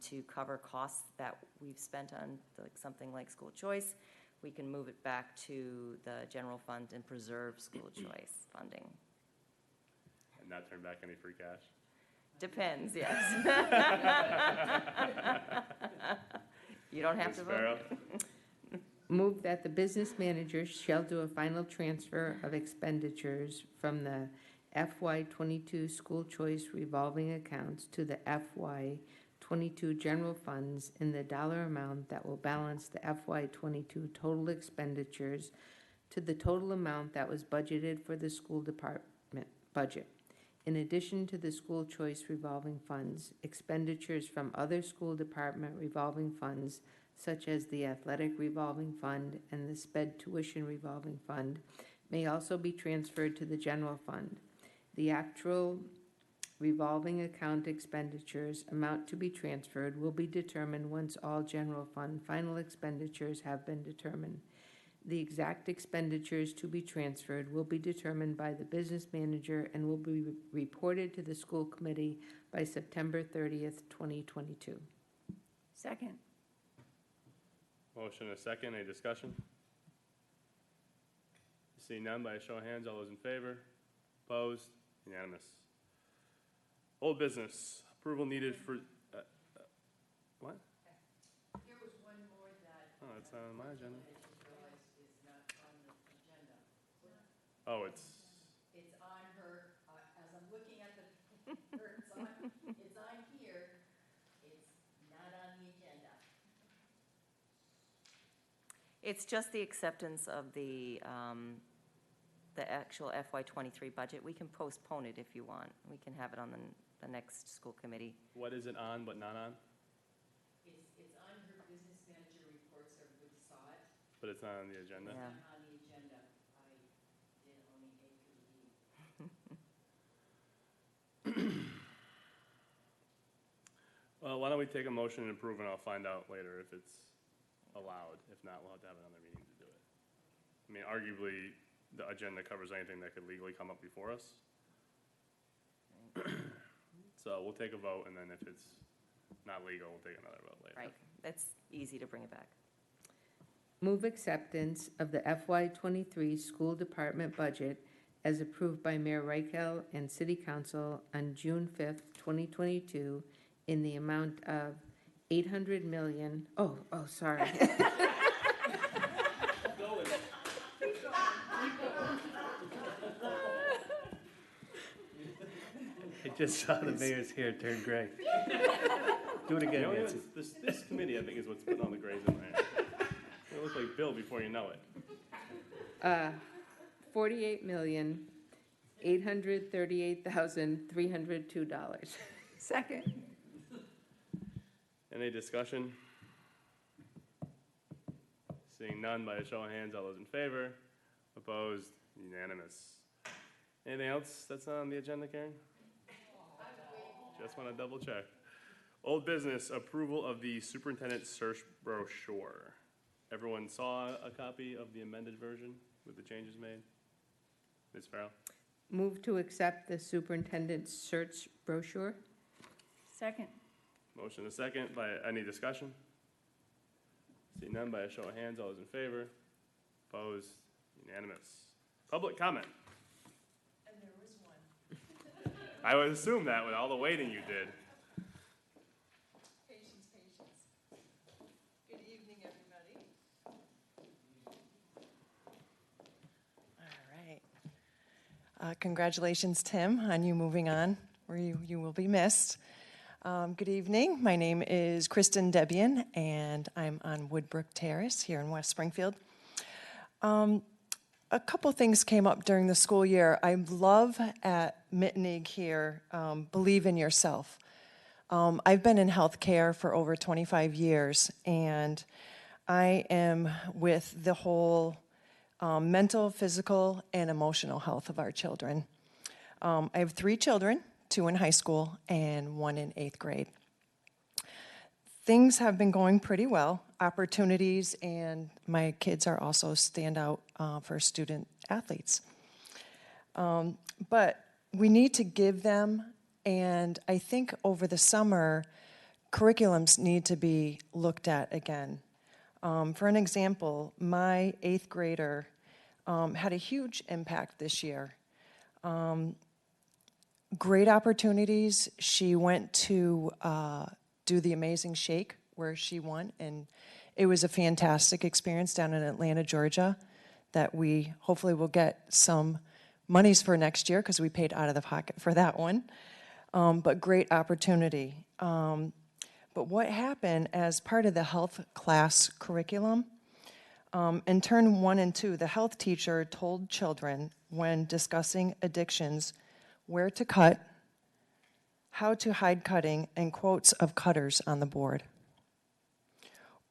to cover costs that we've spent on something like school choice, we can move it back to the general fund and preserve school choice funding. And not turn back any free cash? Depends, yes. You don't have Ms. to Farrell? vote. Move that the business manager shall do a final transfer of expenditures from the FY22 school choice revolving accounts to the FY22 general funds in the dollar amount that will balance the FY22 total expenditures to the total amount that was budgeted for the school department budget. In addition to the school choice revolving funds, expenditures from other school department revolving funds, such as the athletic revolving fund and the sped tuition revolving fund, may also be transferred to the general fund. The actual revolving account expenditures amount to be transferred will be determined once all general fund final expenditures have been determined. The exact expenditures to be transferred will be determined by the business manager and will be reported to the school committee by September 30th, 2022. Second. Motion and a second, any discussion? Seeing none, by a show of hands, all those in favor? Opposed? Unanimous. Old business, approval needed for, what? There was one more that Oh, it's not on my agenda. I just realized is not on the agenda. Oh, it's, It's on her, as I'm looking at the, it's on here, it's not on the agenda. It's just the acceptance of the actual FY '23 budget. We can postpone it if you want. We can have it on the next school committee. what is it on but not on? It's on her business manager reports, everybody saw it. But it's not on the agenda? Yeah. It's not on the agenda. I did only A through E. Well, why don't we take a motion and approve, and I'll find out later if it's allowed. If not, we'll have to have another meeting to do it. I mean, arguably, the agenda covers anything that could legally come up before us. So we'll take a vote, and then if it's not legal, we'll take another vote later. Right. That's easy to bring it back. Move acceptance of the FY '23 school department budget as approved by Mayor Reichel and City Council on June 5th, 2022, in the amount of 800 million, sorry. I just saw the mayor's hair turn gray. Do it You again, know, Nancy. this committee, I think, is what's putting all the grays in my hair. You look like Bill before you know it. $48,838,302. Second. Any discussion? Seeing none, by a show of hands, all those in favor? Opposed? Unanimous. Anything else that's not on the agenda, Karen? Just want to double check. Old business, approval of the superintendent search brochure. Everyone saw a copy of the amended version with the changes made? Ms. Farrell? Move to accept the superintendent's search brochure. Second. Motion a second, by any discussion? Seeing none, by a show of hands, all those in favor? Opposed? Unanimous. Public comment. And there was one. I would assume that with all the waiting you did. Patience, patience. Good evening, everybody. All right. Congratulations, Tim, on you moving on, where you will be missed. Good evening. My name is Kristen Debian, and I'm on Woodbrook Terrace here in West Springfield. A couple things came up during the school year. I love at Mittenig here, believe in yourself. I've been in healthcare for over 25 years, and I am with the whole mental, physical, and emotional health of our children. I have 3 children, 2 in high school and 1 in 8th grade. Things have been going pretty well, opportunities, and my kids are also standout for student athletes. But we need to give them, and I think over the summer, curriculums need to be looked at again. For an example, my 8th grader had a huge impact this year. Great opportunities. She went to do the Amazing Shake, where she won, and it was a fantastic experience down in Atlanta, Georgia, that we hopefully will get some monies for next year, because we paid out of the pocket for that one. But great opportunity. But what happened as part of the health class curriculum, In turn 1 and 2, the health teacher told children when discussing addictions where to cut, how to hide cutting, and quotes of cutters on the board.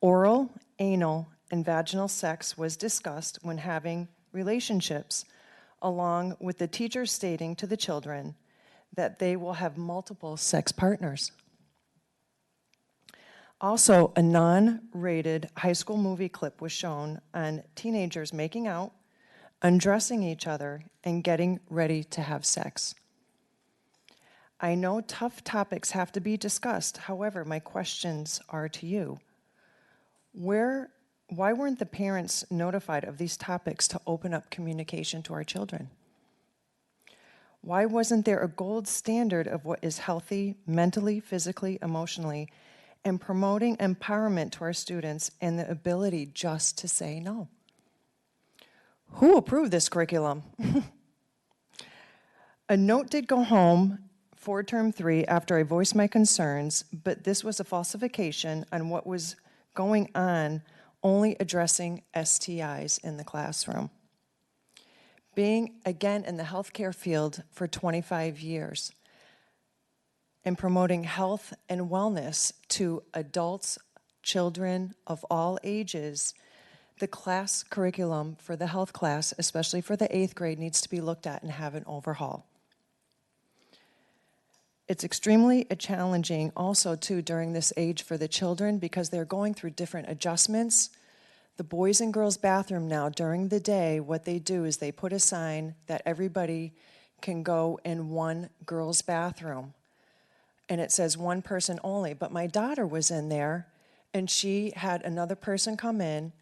Oral, anal, and vaginal sex was discussed when having relationships, along with the teacher stating to the children that they will have multiple sex partners. Also, a non-rated high school movie clip was shown on teenagers making out, undressing each other, and getting ready to have sex. I know tough topics have to be discussed. However, my questions are to you. Why weren't the parents notified of these topics to open up communication to our children? Why wasn't there a gold standard of what is healthy mentally, physically, emotionally, and promoting empowerment to our students and the ability just to say no? Who approved this curriculum? A note did go home for term 3 after I voiced my concerns, but this was a falsification on what was going on, only addressing STIs in the classroom. Being, again, in the healthcare field for 25 years and promoting health and wellness to adults, children of all ages, the class curriculum for the health class, especially for the 8th grade, needs to be looked at and have an overhaul. It's extremely challenging also, too, during this age for the children because they're going through different adjustments. The boys and girls bathroom now, during the day, what they do is they put a sign that everybody can go in one girl's bathroom. And it says one person only. But my daughter was in there, and she had another person come in,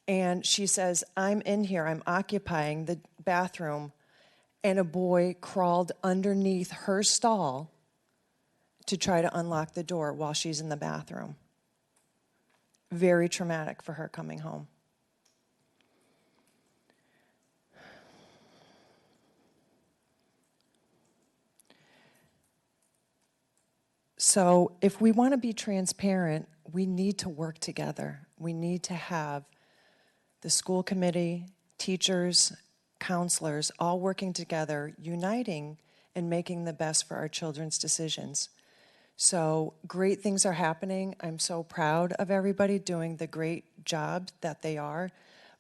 and she says, I'm in here, I'm occupying the bathroom, and a boy crawled underneath her stall to try to unlock the door while she's in the bathroom. Very traumatic for her coming home. So if we want to be transparent, we need to work together. We need to have the school committee, teachers, counselors, all working together, uniting and making the best for our children's decisions. So great things are happening. I'm so proud of everybody doing the great job that they are,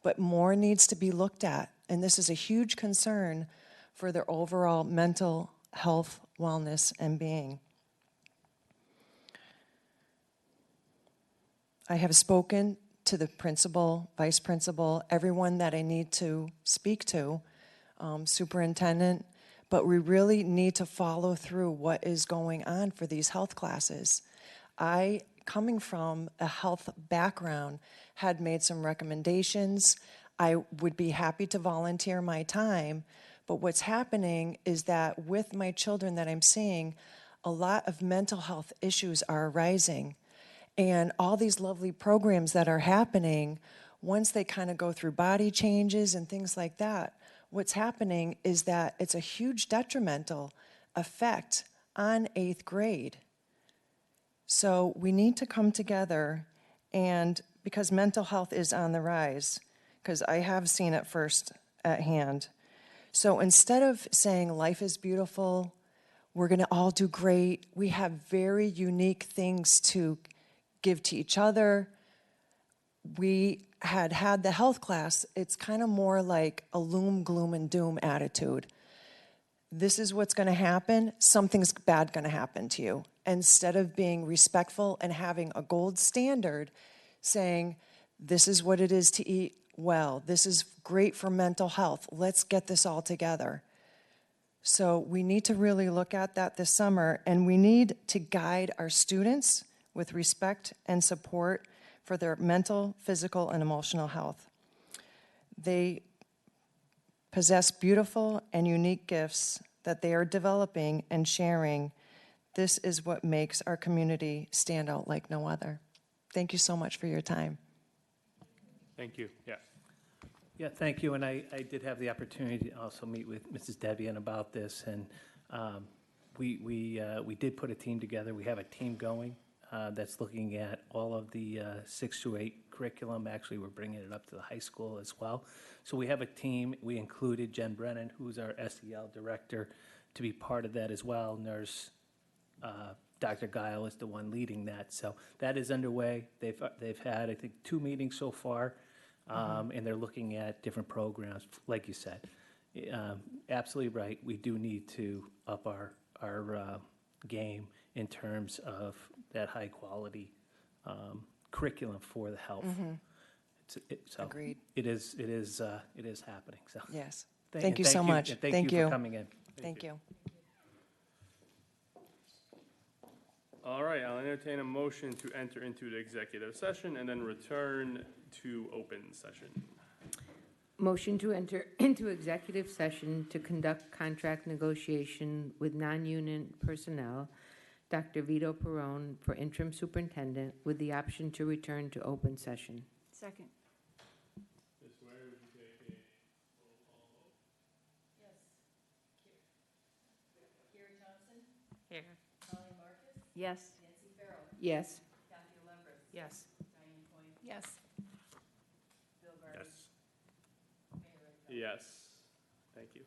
but more needs to be looked at. And this is a huge concern for their overall mental health, wellness, and being. I have spoken to the principal, vice principal, everyone that I need to speak to, superintendent, but we really need to follow through what is going on for these health classes. I, coming from a health background, had made some recommendations. I would be happy to volunteer my time, but what's happening is that with my children that I'm seeing, a lot of mental health issues are arising. And all these lovely programs that are happening, once they kind of go through body changes and things like that, what's happening is that it's a huge detrimental effect on 8th grade. So we need to come together, and because mental health is on the rise, because I have seen it first at hand. So instead of saying life is beautiful, we're going to all do great, we have very unique things to give to each other. We had the health class, it's kind of more like a loom, gloom, and doom attitude. This is what's going to happen, something's bad going to happen to you. Instead of being respectful and having a gold standard, saying, this is what it is to eat well, this is great for mental health, let's get this all together. So we need to really look at that this summer, and we need to guide our students with respect and support for their mental, physical, and emotional health. They possess beautiful and unique gifts that they are developing and sharing. This is what makes our community stand out like no other. Thank you so much for your time. Thank you. Yeah. Yeah, thank you. And I did have the opportunity to also meet with Mrs. Debian about this, and we did put a team together. We have a team going. that's looking at all of the 6 through 8 curriculum. Actually, we're bringing it up to the high school as well. So we have a team. We included Jen Brennan, who's our SEL director, to be part of that as well. Nurse Dr. Guile is the one leading that. So that is underway. They've had, I think, 2 meetings so far, and they're looking at different programs, like you said. Absolutely right. We do need to up our game in terms of that high-quality curriculum for the health. So Agreed. It is happening, so. Yes. And Thank you so much. and Thank Thank you you. for coming in. Thank you. All right, I'll entertain a motion to enter into the executive session and then return to open session. Motion to enter into executive session to conduct contract negotiation with non-union personnel, Dr. Vito Perone for interim superintendent, with the option to return to open session. Second. Ms. Ware, would you take a roll call vote? Yes. Carrie Johnson, Here. Colleen Marcus, Yes. Nancy Farrell, Yes. Kathy Olembris, Yes. Diane Coyne, Yes. Bill Garvey, Yes. Mayor Redpath. Yes. Thank you.